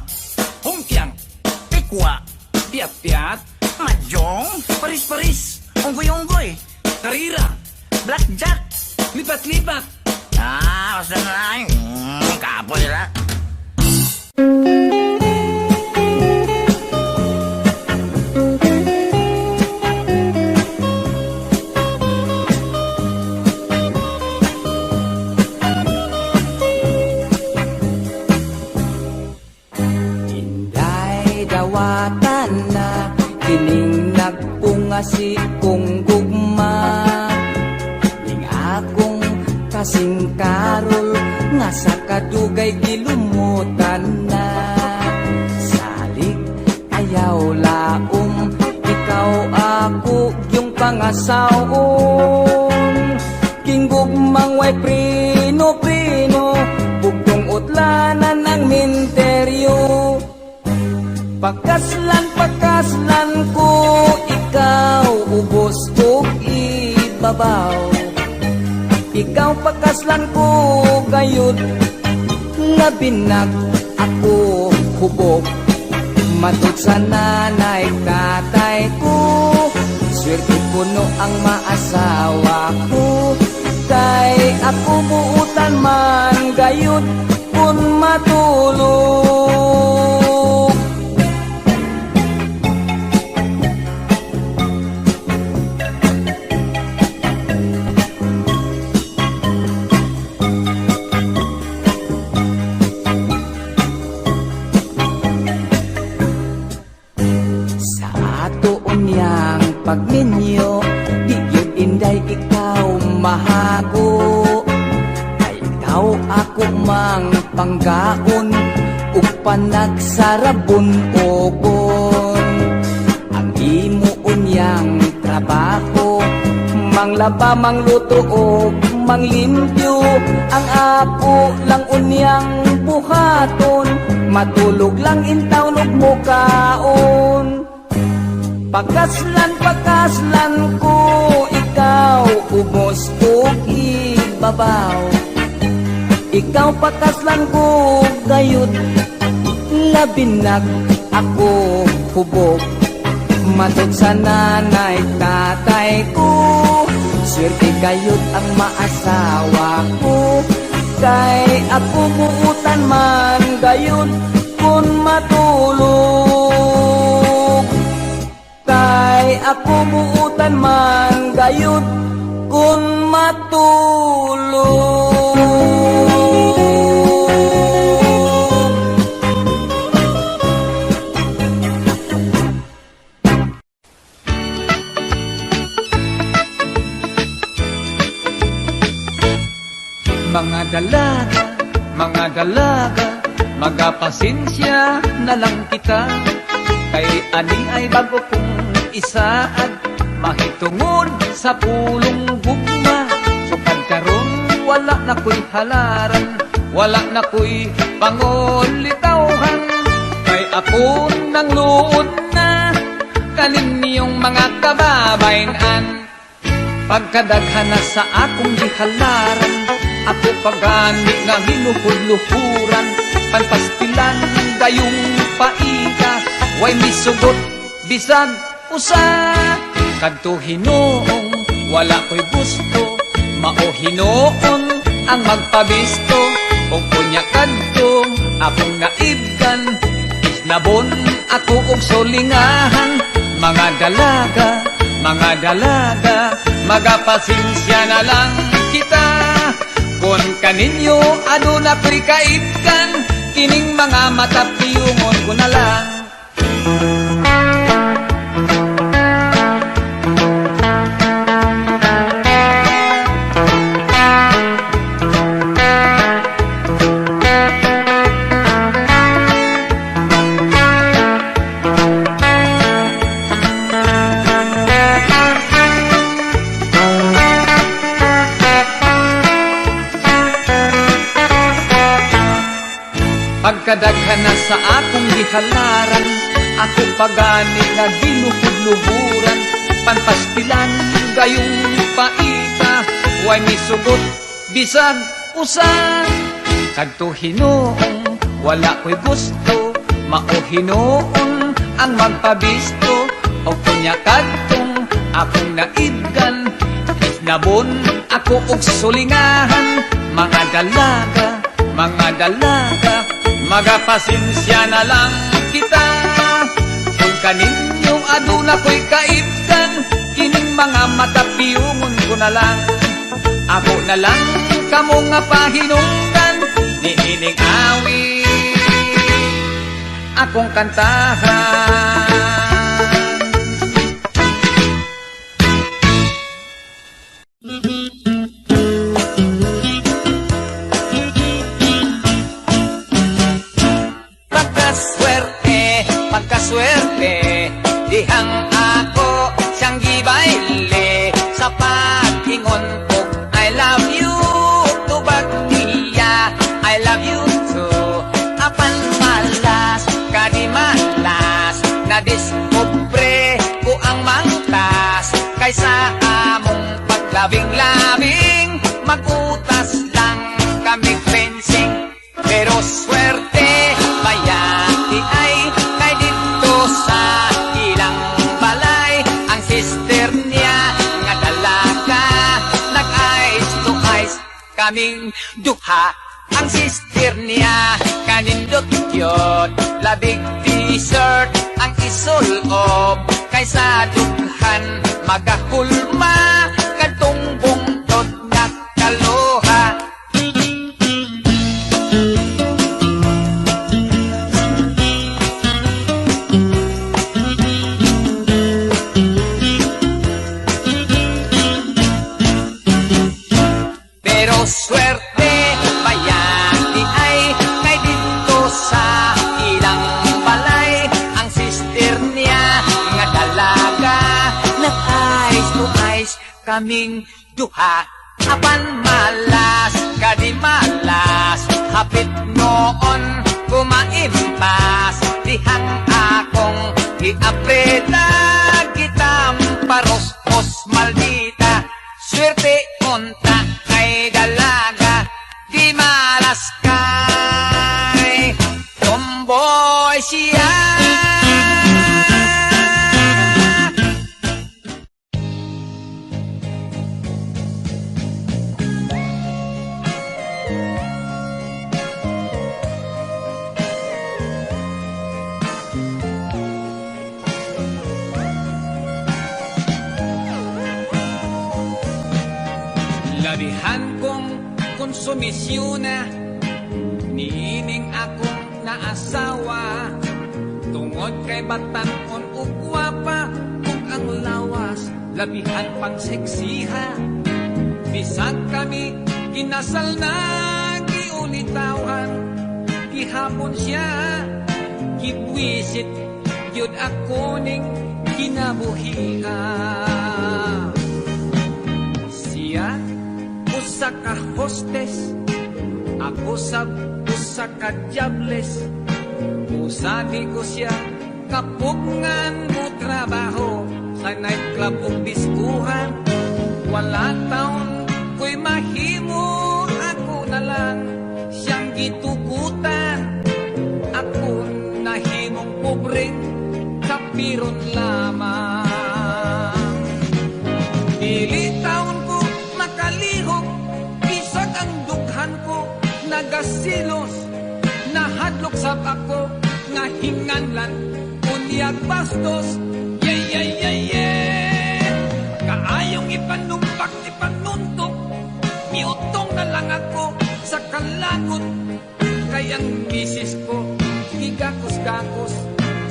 Hongkyang, tikwa, piat-piat, mahjong, paris-paris, unggoy-unggoy, karira, blackjack. lipat-lipat. Ah, basta na lang. Kapoy na. Inday dawatan na kining nagpunga si kong gugma. Ning akong kasing karol nga sa kadugay gilumutan na. Salig ayaw laom, ikaw ako yung pangasawon. King gugmang way prino-prino, bugtong utlanan ng minteryo. Pakaslan ko, ikaw ubos kong ibabaw. Ikaw pakaslan ko gayud, labinag ako hubog. Matod sa nanay tatay ko, swerte puno ang maasawa ko. Kay ako buutan man gayud kun matulog. Sa ato unyang pagminyo, di yun inday ikaw mahago. Ay ikaw ako mang panggaon, ug panagsarabon ogon. Ang imo unyang trabaho, manglaba, mangluto o manglimpyo. Ang ako lang unyang buhaton, matulog lang intaw mo kaon. Pakaslan ko, ikaw ubos ko ibabaw. Ikaw pakaslan ko gayud, labinag ako hubog. Matod sa nanay tatay ko, swerte gayud ang maasawa ko. Kay ako buutan man gayud kun matulog. Kay ako buutan man gayud kun matulog. Mga dalaga, magapasensya na lang kita. Kay ani ay bago kong isaad, mahitungod sa pulong gugma. Sukad karon wala na ko'y halaran, wala na ko'y pangulitawhan. Kay ako nang luod na kanin niyong mga kababayan. Pagkadaghan na sa akong gihalaran, ako pagani nga hinuhuluhuran. Panpastilan dayong paika, way misugot bisag usa. Kadto hinoong wala ko'y gusto, mao hinoon ang magpabisto. Kung kunya kadto akong naibgan, isnabon ako og solingahan. Mga dalaga, magapasensya na lang kita. Kung kaninyo aduna ko'y kaibgan, kining mga matapiyungon ko na lang. Pagkadaghan na sa akong gihalaran, ako pagani nga giluhud-luhuran. Panpastilan gayong paita, way misugot bisag usa. Kadto hinoong wala ko'y gusto, mao hinoon ang magpabisto. O kunya kadtong akong naibgan, isnabon ako og sulingahan. Mga dalaga, magapasensya na lang kita. Kung kaninyong aduna ko'y kaibgan, kining mga matapiyungon ko na lang. Ako na lang kamo nga pahinungdan, niining awi akong kantahan. Pagkaswerte, dihang ako siyang gibayle sa pag-ingon ko, I love you, tubag niya, I love you too. Apan malas, kadimalas, nadiskubre ko ang mangtas, kaysa among paglabing-labing, magutas lang kami fencing. Pero swerte, bayati ay kay dito sa ilang balay. Ang sister niya nga dalaga, nag-eyes to eyes kaming duha. Ang sister niya kanindot yun, labig t-shirt ang isulob, kaysa dughan magahulma kadtong bungtod nga kaluha. Swerte, bayati ay kay dito sa ilang balay. Ang sister niya nga dalaga, nag-eyes to eyes kaming duha. Apan malas, kadimalas, hapit noon kumaimpas, dihang akong iapreta, kitang paros-os maldita. Swerte unta kay dalaga, di malas kay tomboy siya. Labihan kong konsumisyona, niining akong naasawa, tungod kay batanon ug gwapa, ug ang lawas labihan pang seksiha. Bisag kami kinasal na giulitawan, gihapon siya gibwisit gyud ako ning kinabuhian. Siya usa ka hostess, ako sab usa ka jobless. Usadi ko siya kapugngan mo trabaho sa nightclub ug diskuhan. Wala taon ko'y mahimo, ako na lang siyang gitugutan. Ako nahimong pobreng kapiron lamang. Dili taon ko makalihok, bisag ang dughan ko nagasilos. Nahadlok sab ako nga hinganlan, unyag bastos. Kaayong ipanumpak ni panuntok, miutong na lang ako sa kalagot. Kayang misis ko gigakos-gakos,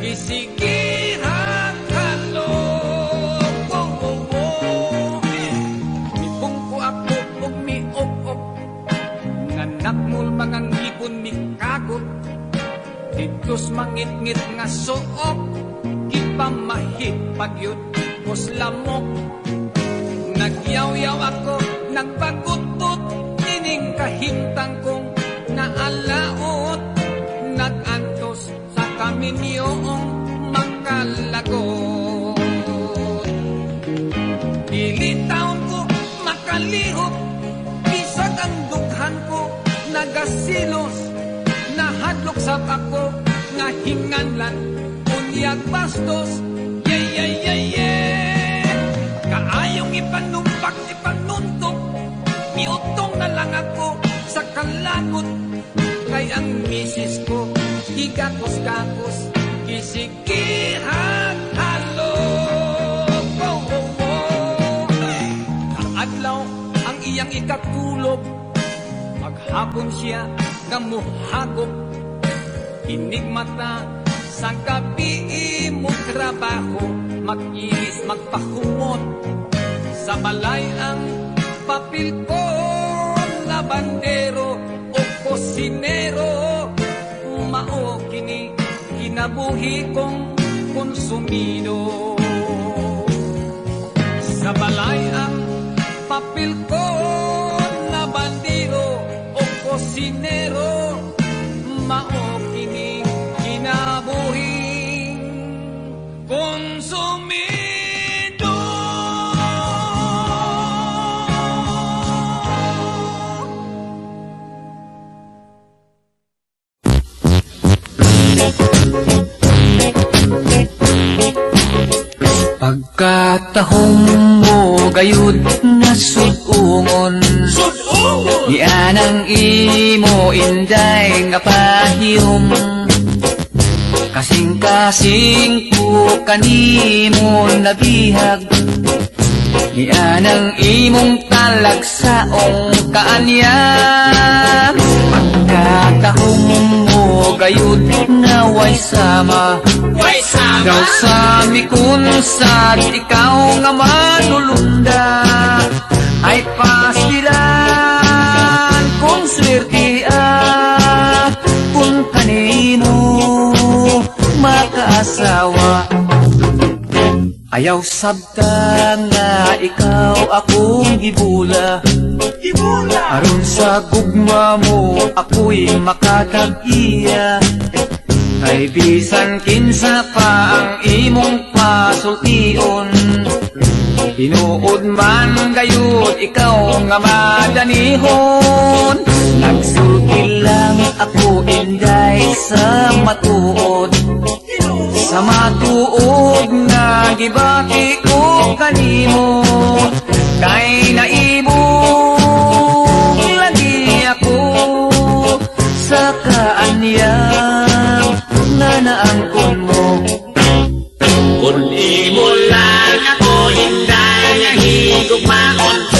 gisigihan kalog. Mipungko ako og miok-ok, nganak mul mga ngipon mi kagot. Ditos mangit-ngit nga suok, gipamahit pagyud kos lamok. Nagyaw-yaw ako, nagpagutput, ining kahimtang kong naalaot. Nagantos sa kaminyoong makalagot. Dili taon ko makalihok, bisag ang dughan ko na nagasilos, nahadlok sa ako, nga hinganlan, unyag bastos, kaayong ipanumpak, ipanuntok, miutong na lang ako sa kalagot, kay ang misis ko, higakos-gakos, kisikihan halog. Ang adlaw, ang iyang ikatulog, maghapon siya gamuhagok, hinigmata sa gabi mo trabaho, mag-iris, magpahumot, sa balay ang papel ko, labandero o kosinero, mao kini kinabuhi kong konsumido. Sa balay ang papel ko, labandero o kosinero, mao kini kinabuhi konsumido. Pagkatahong mo gayud nga sudungon, di anang imo inday nga pahiyom, kasing-kasing po kanimo nabihag, di anang imong talagsaong kaanyam. Pagkatahong mo gayud nga way sama, daw sa mikun sad ikaw nga manulunda, ay pastilan kung swerte kung kanino makaasawa. Ayaw sabta nga ikaw akong gibula, aron sa gugma mo ako'y makatag-iya. Kay bisan kinsa pa ang imong pasultion, tinuod man gayud ikaw nga madanihon. Nagsulti lang ako inday sa matuod, sa matuod nga gibati ko kanimo, kay naibong lagi ako sa kaanyang nga naangkon mo. Kung di mo lang ako hinday nga higugmaon,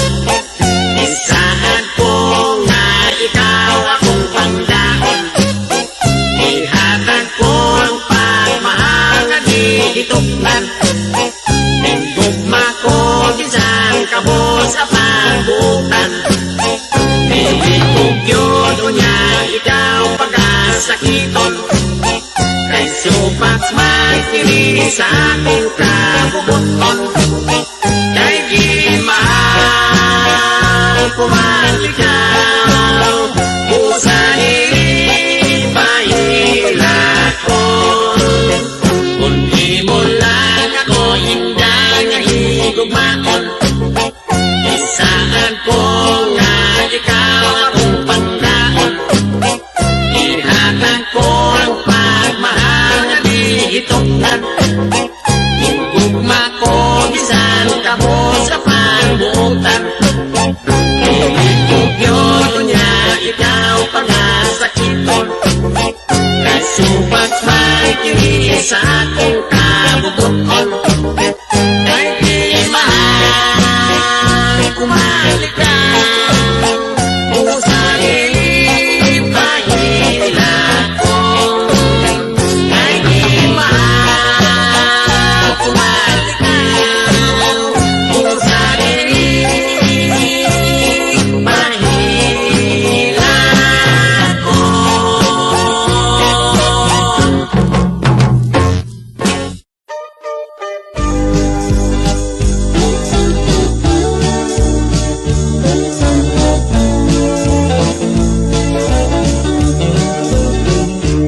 isaan ko nga ikaw akong pangdaon, ihatag ko ang pagmahal nga di hituklan, higugma ko bisan kamo sa pagbutan, higugma yun o niya ikaw pagkasakiton, kay supak man kini sa akong kabubuton, kay di mahal ko man ikaw, usahin pahilakon. Kung di mo lang ako hinday nga higugmaon, isaan ko nga ikaw akong pangdaon, ihatag ko ang pagmahal nga di hituklan, higugma ko bisan kamo sa pagbutan, higugyo niya ikaw pangasakiton, kay subat man kini sa akong kabubuton, kay di mahal kumalikaw, usahin pahilakon, kay di mahal kumalikaw, usahin pahilakon.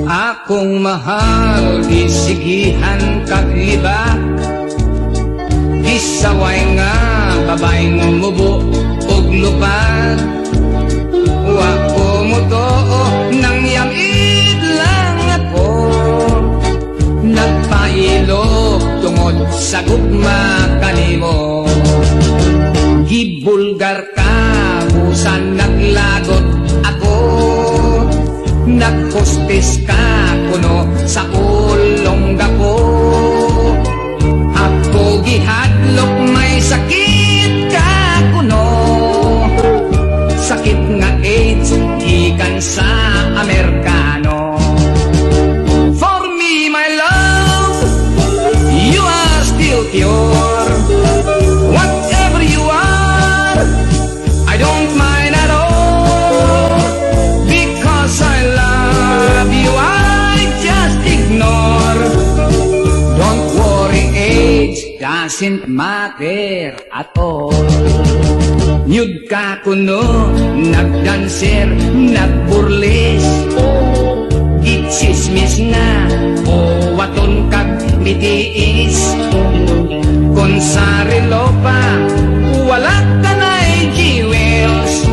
Akong mahal, gisigihan kagliba, gisaway nga babaeng mubo ug lupad, wa ko mo to sa gugma kanimo. Gibulgar ka, busan naglagot ako. Nagkustis ka kuno sa ulong gapo. Ako gihadlok may sakit ka kuno. Sakit nga AIDS, gikan sa Amerikano. For me, my love, you are still pure. Whatever you are, I don't mind at all. Because I love you, I just ignore. Don't worry, age doesn't matter at all. Nyud ka kuno, nagdanser, nagburles. Gitsismis nga, o waton kag mitiis. Kung sa relo pa, wala ka na'y jewels.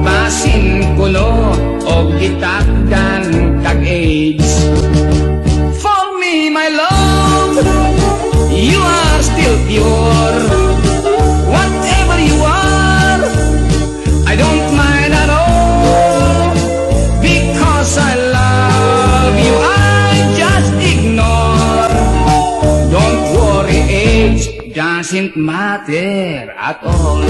Basin kuno, o gitakdan kag AIDS. For me, my love, you are still pure. Whatever you are, I don't mind at all. Because I love you, I just ignore. Don't worry, age doesn't matter at all.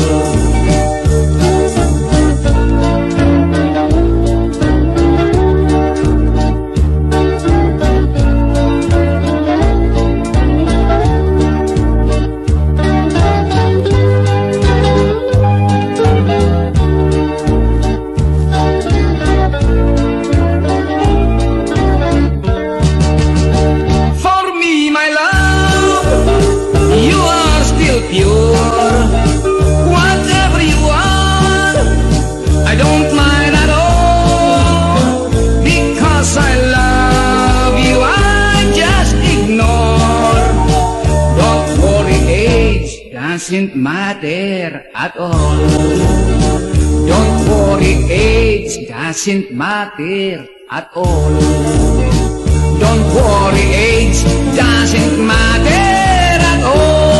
Doesn't matter at all. Don't worry, age doesn't matter at all. Don't worry, age doesn't matter at all.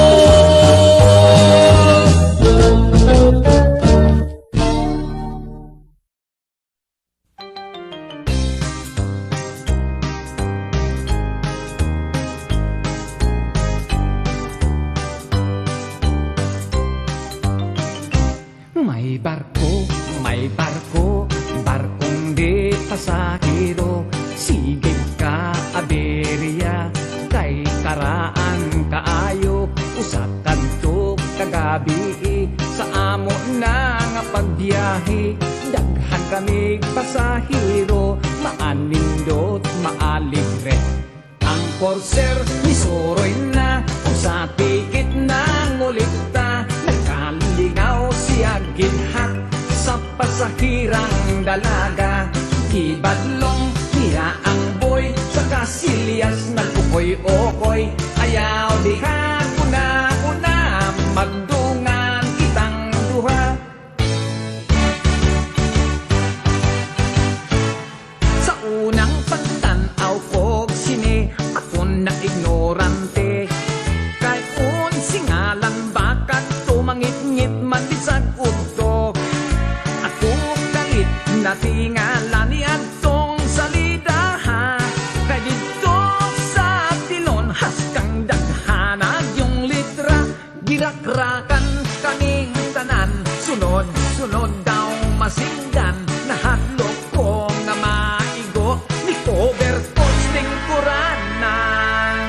May barko, barkong di pasahero. Sige ka, aberya, kay karaan kaayo. Usakan to kagabi, sa amo na nga pagbiyahe. Daghan kami pasahero, maanindot, maalibre. Ang porser, misuroy na, kung sa tikit na ngulikta. Nagkalingaw siya ginhat sa pasahirang dalaga. Kibadlong niya ang boy sa kasilyas nagkukoy-okoy. Ayaw diha una-una magdungan kitang duha. Sa unang pagtanaw ko sini ako na ignorante. Kay unsi ngalan bakat tumangit-ngit matisag udto. Ako kalit na tingala ni Antong salida ha. Kay dito sa tilon haskang daghanag yung litra. Girakrakan kaming tanan, sunod-sunod daw masinggan. Nahatlok ko nga maigo ni cover posting kuranan.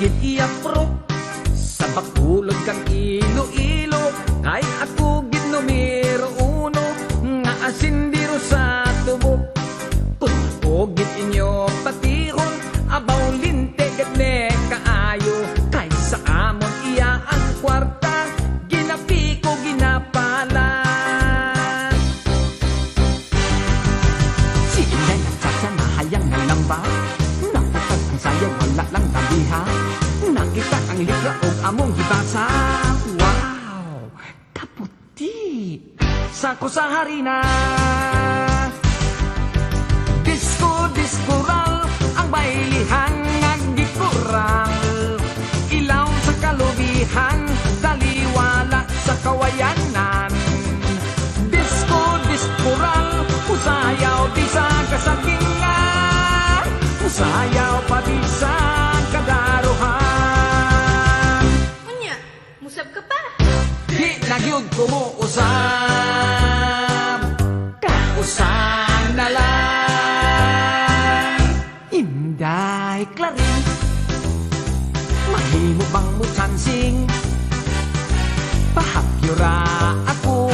Gid-iapro sa bakulod kang ilo-ilo. Kahit ako gid numero uno, nga asindiro sa tubo. Kung ako gid inyo patihon, abaw linte gadne kaayo. Kahit sa amon iya ang kwarta, ginapi ko ginapa ba? Nakita ang sayang wala lang tabiha. Nakita ang libra o among gibasa. Wow! Kaputi! Sako sa harina. Disco-discoral ang bailihan nagdikural. Ilaw sa kalubihan, daliwala sa kawayanan. Disco-discoral, usayaw di sa kasagingan. Usayaw pati sa kadaruhan. Unya, musab ka pa. Di nagyod ko mo usab. Kausap na lang. Inday Clarin, mahimo bang mo chansing? Pahakyura ako.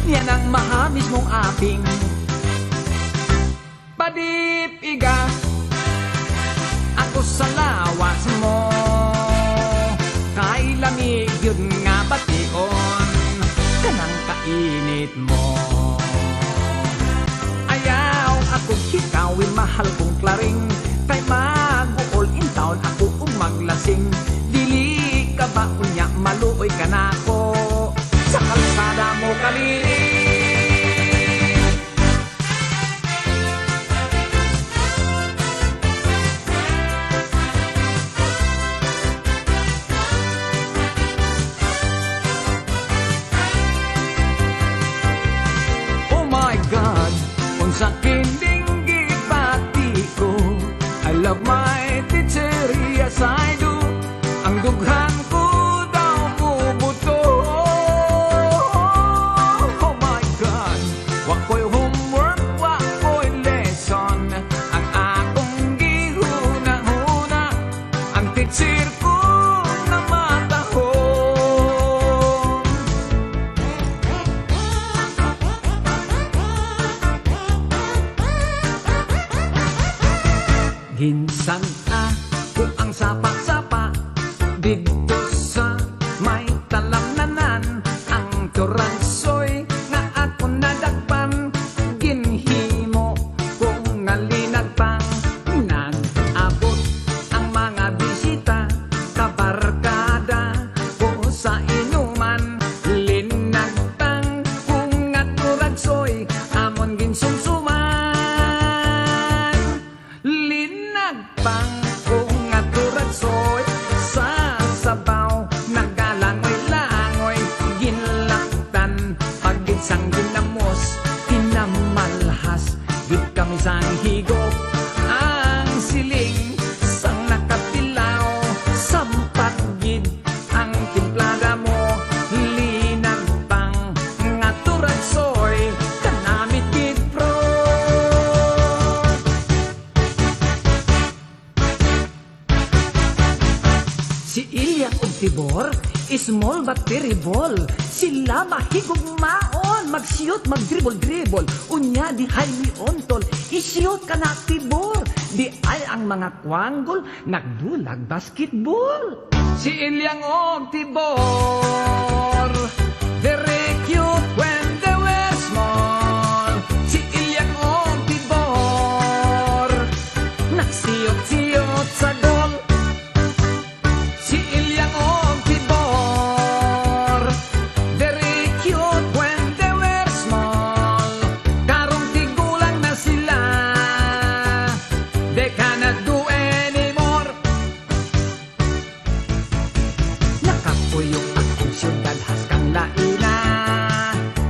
Yan ang mahamis mong aping. Padip iga ako sa lawas mo. Kay lamig yun nga bation, kanang kainit mo. Ayaw ako hikawin mahal kong klaring. Kay mag-uol in town ako maglasing. Dili ka ba unya maluoy ka na ako sa kalsada mo kalili. Oh my God, unsa kining gibati ko. I love my teacher, yes I do. Ang dughan ko daw bubuto. Oh my God, wako'y homework, wako'y lesson. Ang akong gihuna-huna, ang teacher ko na matahon. Ginsan ako ang sapa-sapa dito sa may talamnanan. Ang turansoy nga ako nadagpan, ginhimo kung nalinagpang. Nag-abot ang mga bisita, kabarkada ko sa inuman. Linagtang kung nga turansoy, amon ginsumsuman. Linagpang kung nga turansoy, sa sabaw nagalangoy-langoy. Ginlaktan pag-ginsang ginamos, pinamalhas gid kami sang higop. Ang siling sang nakapilaw, sampat gid ang timplada mo. Linagpang nga turansoy, kanamit gid pro. Si Ilya ug Tibor, small but terrible. Sila mahigugmaon, magsiyot, magdribol-dribol. Unya di hay ontol, isiyot ka na Tibor. Di ay ang mga kwanggol, nagdulag basketball. Si Ilyang og Tibor, very cute when they were small. Si Ilyang og Tibor, nagsiyot-siyot sa gol. Si Ilyang og Tibor, very cute when they were small. Karong tigulang na sila, they cannot do anymore. Nakapuyok akong siyudad haskang laina,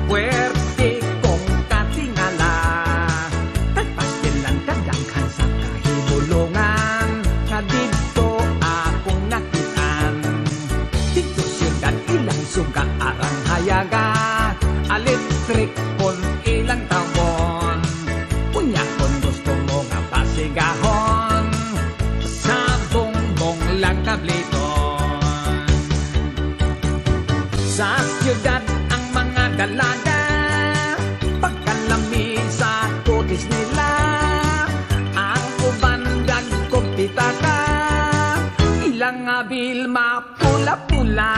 puwerte kong katingala. Tagpastilan kadanghan sa kahibulungan, nga dito akong nakitaan. Dito siyudad ilang suga arang hayaga, electric pon ilang tawon. Unya kung gusto mo nga pasigahon, sa bongbong lang kabliton. Sa siyudad ang mga dalaga, pagkalami sa kutis nila. Ang uban dagkopitaka, ilang abil mapula-pula.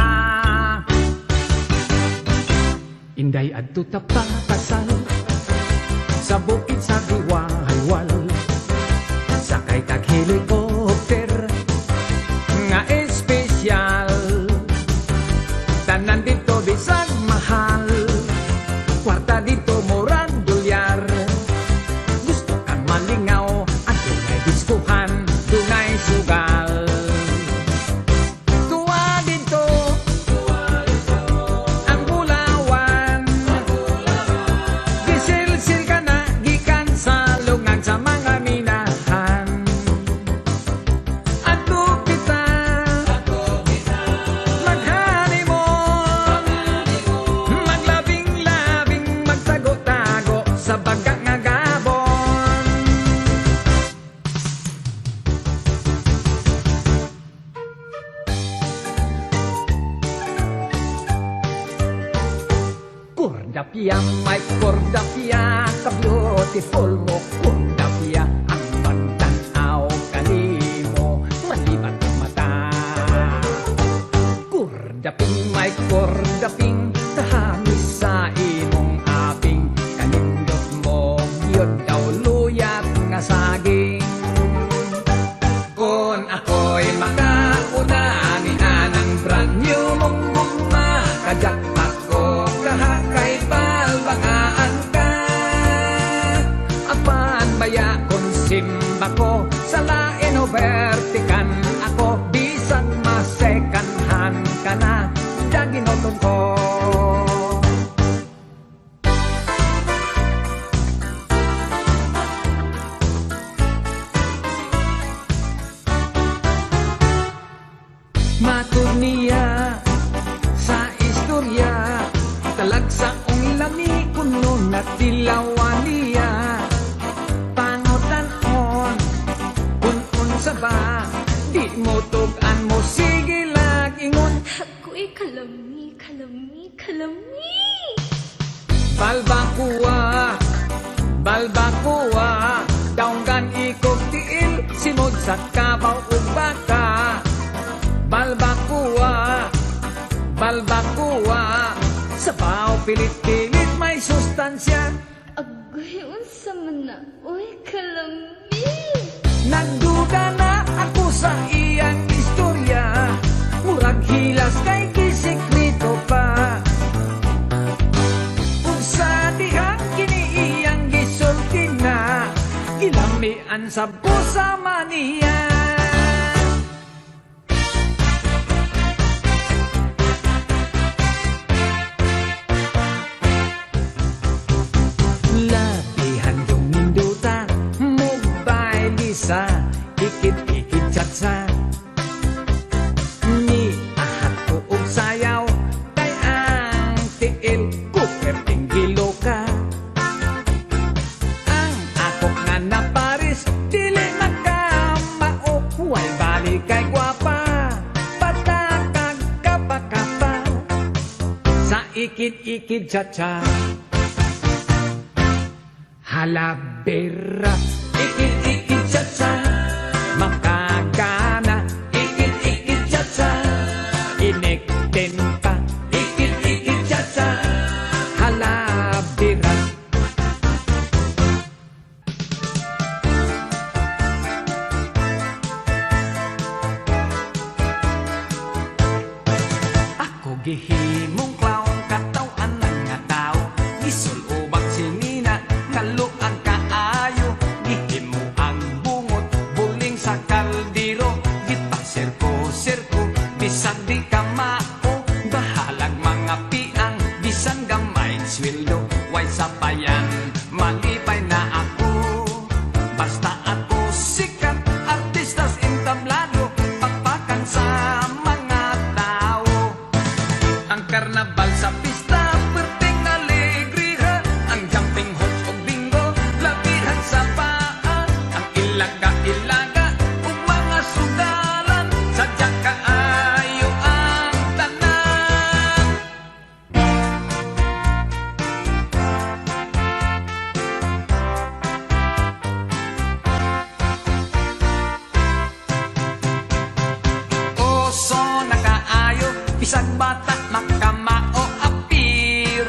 Inday adto ta pakasal, sa bukid sa giwaywal. malingaw at dunay diskuhan, dunay sugal. Tuwa dito ang bulawan, gisilsil ka na gikan sa lungan sa mga minahan. Ato kita mag-honeymoon, maglabing-labing, magtago-tago sa baga nga gabon. Kordapia, my kordapia, ka-beautiful mo, kordapia, ang pagtanaw kanimo, malibat ang mata. Kordaping, my kordaping, tahamis sa imong aping, kanindot mo, yun daw luyat nga saging. Kung ako'y makauna, ni anang brand new mong guma, kajakpat ko kahakay balbangaan ka. Apan baya kung simba ko, sa lain o vertikan ako, bisang masekanhan ka na, daginotong ko. Matur niya sa istorya, talagsaong lami kuno na tilawan niya. Pangotanon, kun sa ba, di mo tugan mo, sige lag-ingon. Ako'y kalami, kalami, kalami. Balbakuwa, balbakuwa, daunggan ikog tiil, simod sa kabaw ug baka. Balbakuwa, balbakuwa, sa baw pilit-pilit may sustansya. Agoy, unsa man na, uy, kalami. Nagduda na ako sa iyang istorya, murag hilas kay gisekreto pa. Ug sa dihang kini iyang gisulti na, gilamian sa busa maniya. Labihan yung ninduta, mobile lisa, ikit-ikit chatsa. Ni ahat ko og sayaw, kay ang tiil ko perting gilo ka. Ang ako nga na Paris, dili makamao, huwag balik kay gwapa, patakag kapa-kapa, sa ikit-ikit chatsa. Halabera, ikit-ikit chatsa, makagana, ikit-ikit chatsa, iniktin pa, ikit-ikit chatsa, halabera. Ako gihimong clown, katawan ng nga tao, gisulubak sinina, kalo ang kaayo, gihimo ang bungot, buling sa kaldero, gipasirko-sirko, bisan di ka mao, bahalag mga piang, bisan gamay sweldo, way sapayan, malipay na ako, basta ako sikat, artistas entablado, pagpakan sa mga tao. Ang karnabal sa pista, perting alegriha, ang jumping horse o bingo, labihan sa paan, ang ilaga-ilaga, ug mga sugalan, sadya kaayo ang tanan. Oso na kaayo, bisag bata makamao apir.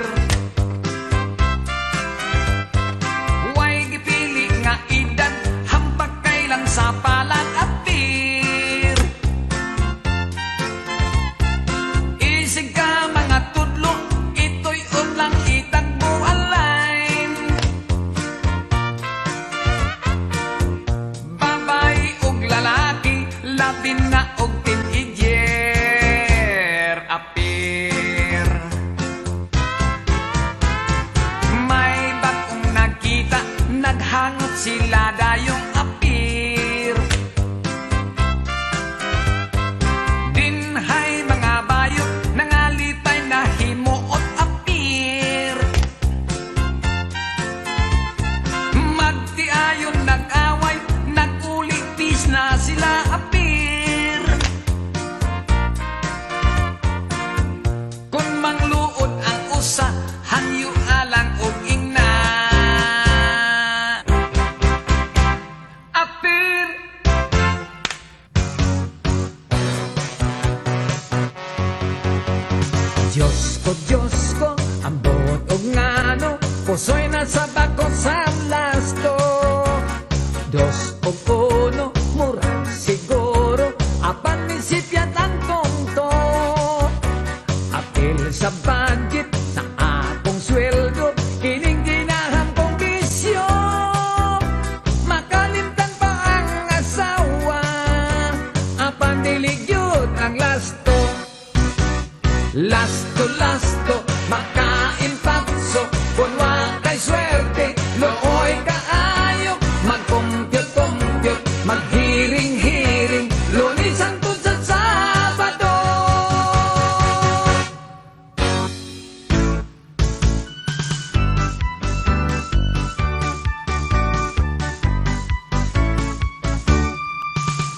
Way gipili nga edad, hampag kailan sa palat apir. Isig ka mga tudlo, ito'y unlang itagbo align. tinaog teenager apir. May bagong nakita, naghangot sila dayong apir. Dinhay mga bayot, nangalitay na himuot apir. Magtiayon nag-away, nag-ulitis na sila apir. Kung mangluod ang usa, hangyo alang og ingna. Apir. Diyos ko, ang buot og ngano, puso'y nasa bako sa blasto. Dos o uno, murag siguro, apan nisipyat ang tonto. Apil sa budget, sa akong sweldo, kining ginahang kong bisyo. Makalimtan pa ang asawa, apan diligyod ang lasto. Lasto, makainpakso, kung wakay swerte, looy kaayo, mag-compute, maghiring-hiring, Lunes hangtod sa Sabado.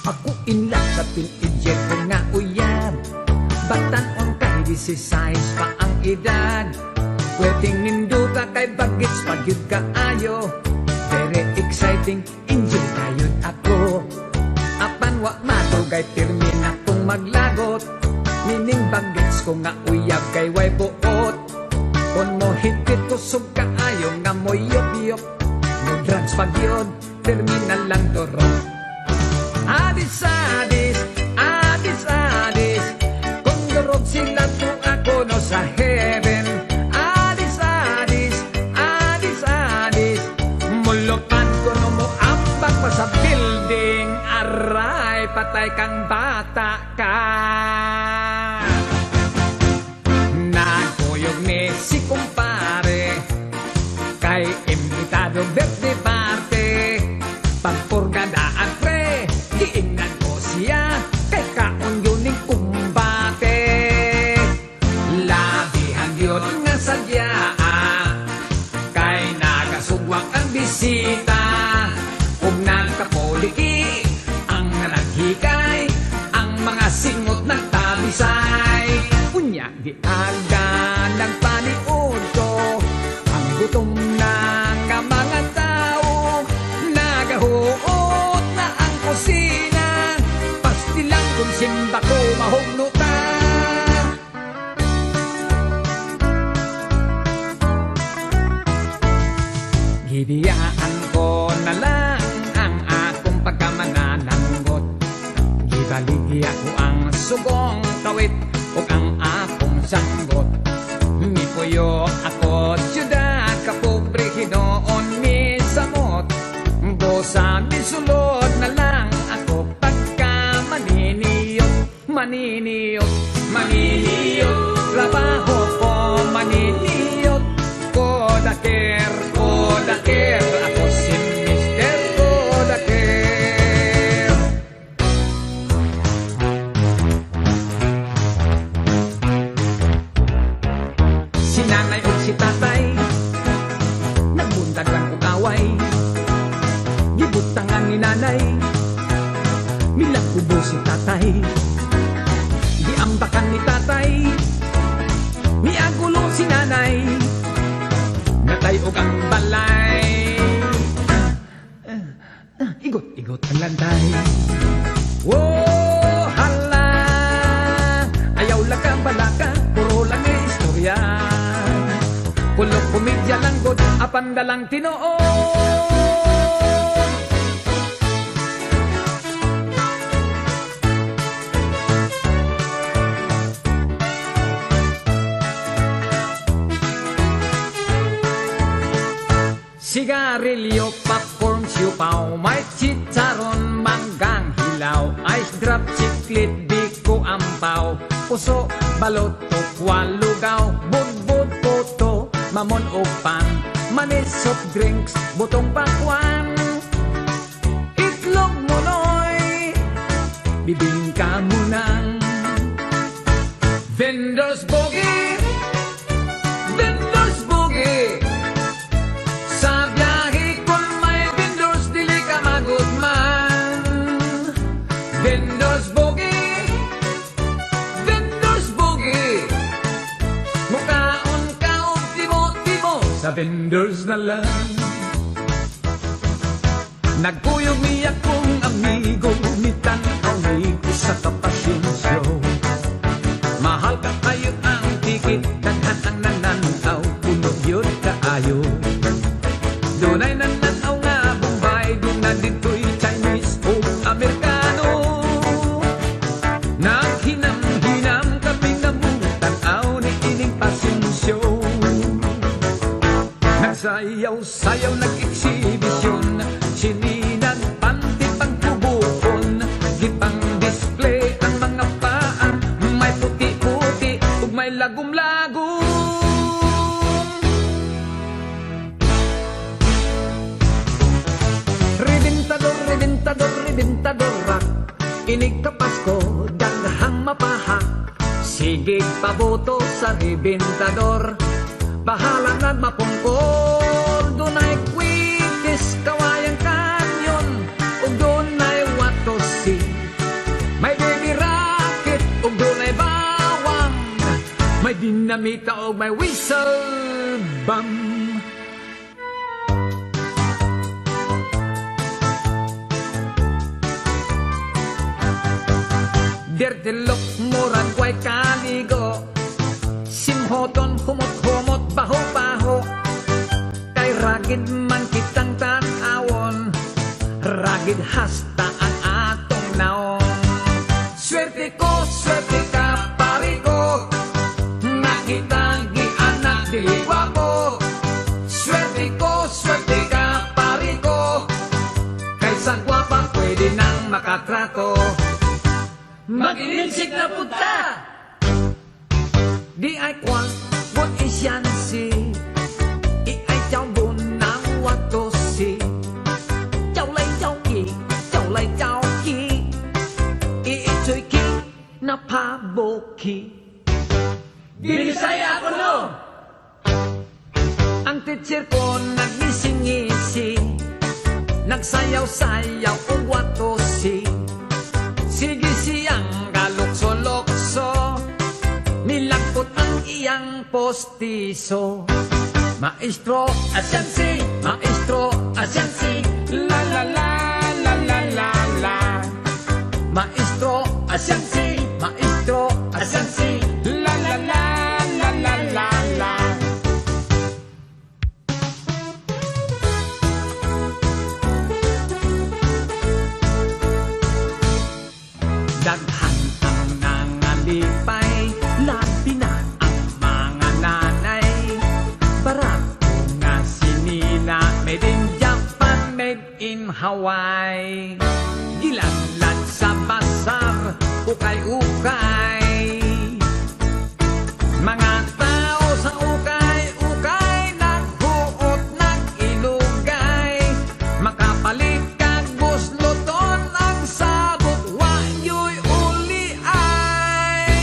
Ako inlak sa teenager ko nga uyab, batan-on kay 16 pa ang edad. Pwedeng nindo ka kay bagets pagyud kaayo. Very exciting, enjoy kayod ako. Apan wa matugay termin akong maglagot. Mining bagets ko nga uyab kay way buot. Kung mo higpit kusog kaayo nga mo yop-yop. No drugs pagyod, terminal lang turok. Adis, kung durog sila to ako no sa heaven. Adis, mulupan ko no mo ambak pa sa building. Aray, patay kang bata ka. Nagkuyog ni si kumpare, kay imbitado birthday party. Pagpurgadaan pre, giingnan ko siya, kay kaon yun ning kumbate. Labihan yun nga sadya, kay nagasugwak ang bisita. Kung nagkapoliki, ang naghikay, ang mga singot ng tabisay. Unya di aga nagpaniod ko, ang gutom na nga mga tao. Nagahuot na ang kusina, pastilang kung simba ko mahugnuta. Gibiyaan ko na lang ang akong pagkamanananggot. Gibaligya ko ang sugong kawit o ang akong sanggot. Mipuyo ako siyudad kapobre hinoon mi samot. Dosa misulod na lang ako pagka maniniyot. Trabaho ko maniniyot. Kodaker, ako si Mr. Kodaker. Si nanay o si tatay, nagbuntagan o kaway. Gibutangan ni nanay, milang kubo si tatay. Giambakan ni tatay, miagulo si nanay. Natayog ang balay, igot ang landay. Whoa, hala, ayaw lang ka balaka, puro lang e istorya. Kulok komedya lang god, apan dalang tinoo. Sigarilyo, popcorn, siupaw, may chicharon, manggang hilaw, ice drop, puso, balot o kwalugaw, budbud puto, mamon o pan, manis soft drinks, butong pakwan, itlog munoy, bibingka munang. Vendors boogie, vendors boogie, sa biyahe kung may vendors, dili ka magudman. Vendors boogie, vendors boogie, mukaon ka o timo-timo, sa vendors na lang. Nagpuyog niya kong amigo, nitanaw ni ko sa kapasensyo. Mahal ka kayo ang tikit, daghan ang nananaw, puno yun kaayo. Dunay nananaw nga Bombay, doon na dito'y Chinese o Amerikano. Naghinam-hinam kaming namutanaw ni ining pasensyo. Nagsayaw-sayaw, nag-eksibisyon, sininag pantit pang kubukon, gipang display ang mga paan, may puti-puti ug may lagum-lagum. Rebentador, rebentador, rebentador rock, inig ka Pasko, daghang mapahak. Sige paboto sa rebentador, bahala nga mapungkol. Dunay kwitis, kawayang kanyon, ug dunay watosi. May baby rocket, ug dunay bawang, may dinamita ug may whistle bomb. Derdelok, murag way kaligo, simhoton, humot-humot, baho-baho. Kay ragid man kitang tanawon, ragid hasta ang atong naon. Swerte ka, pari ko, nakita gianak dili gwapo. Swerte ka, pari ko, kaysa gwapa pwede nang makatrato. Mag-ininsik na punta! Di ay kwang, what is yan si? I ay chow bun ng wato si. Chow lay chow ki, I ito'y ki, na paboki. Binisaya ako no! Ang teacher ko nagnising-ngisi, nagsayaw-sayaw o wato si. Sige siyang galukso-lokso, milagpot ang iyang postiso. Maestro, asyansi, maestro, asyansi, la la la la la la la. Maestro, asyansi, maestro, asyansi, la la la la la la la. Daghan ang nangalipay, labi na ang mga nanay. Barato nga sinina, made in Japan, made in Hawaii. Gilanlan sa basar, ukay-ukay. Mga tao sa ukay-ukay, naghuot, nag-ilugay. Makapalit kag busluton ang sabot, wayo'y uli ay.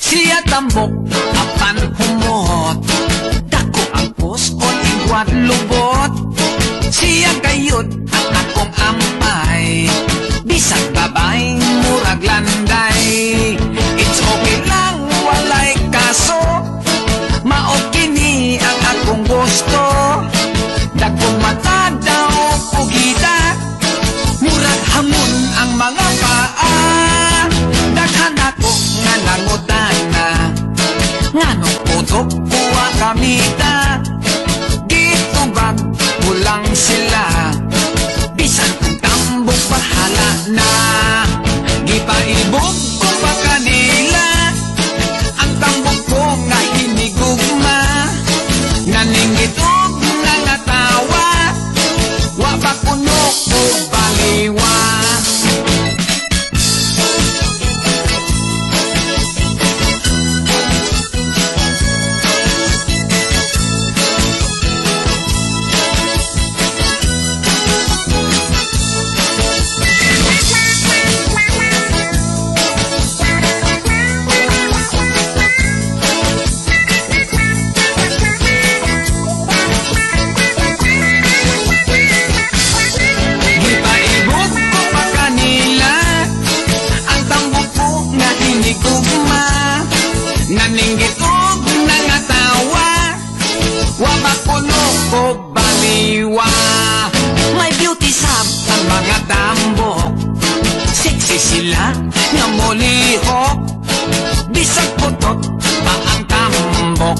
Siya tambok, apan humot, dako ang puskon, igwat lubot. Siya gayud ang akong ampay, bisag babay, murag landay. It's okay lang, walay kaso, maot kini ang akong gusto. Dagkong mata daw pugita, murag hamon ang mga paa. Daghan ako nga nangutana, ngano putok kuha kamita. gugma naninggit og nangatawa wabakuno ko baliwa may beauty sab ang mga tambok sexy sila nga molihok bisag putot pa ang tambok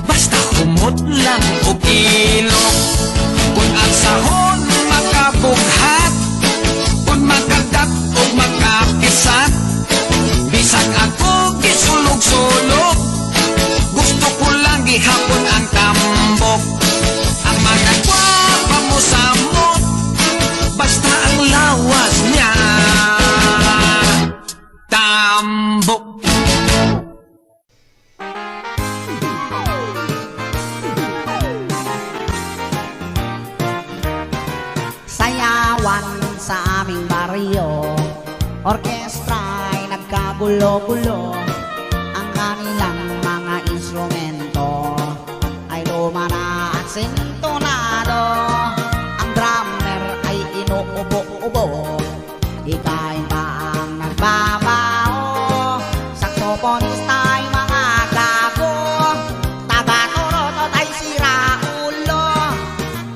basta humot lang o ilok kung ang sahon makabughat kung makagat o makakisat bisag ako gisulog-sulog gusto ko lang gihapon ang tambok ang mga gwapa mo samot basta ang lawas niya tambok. Sayawan sa aming baryo, orkestra'y nagkagulo-gulo. Ang kanilang mga instrumento ay luma na at sintonado. Ang drummer ay inuubo-ubo, ikain pa ang nagbabaho. Saxophonista ay mga gago, taga-turotot ay siraulo.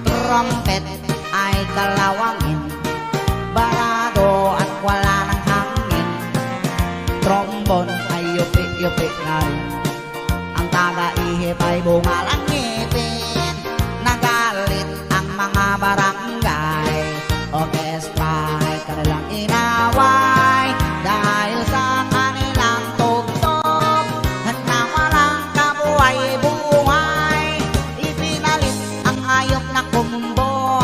Trumpet ay dalawangin, barado at wala ng hangin. Trombone ay yupi-yupi na rin, ang taga-ihip ay bungalang ngipin. Nagalit ang mga barangay, orkestra ay kanilang inaway. Dahil sa kanilang tugtog na walang kabuhay-buhay, ipinalit ang hayop na kumbo,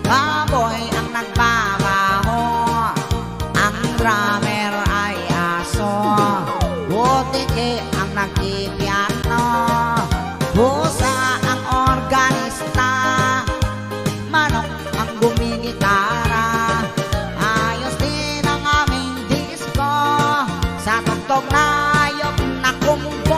baboy ang nagbabaho. Ang drummer ay aso, butike ang nagpipiano. Pusa ang organista, manok ang gumigitara. Ayos din ang aming disco, sa tugtog na hayop na kumbo.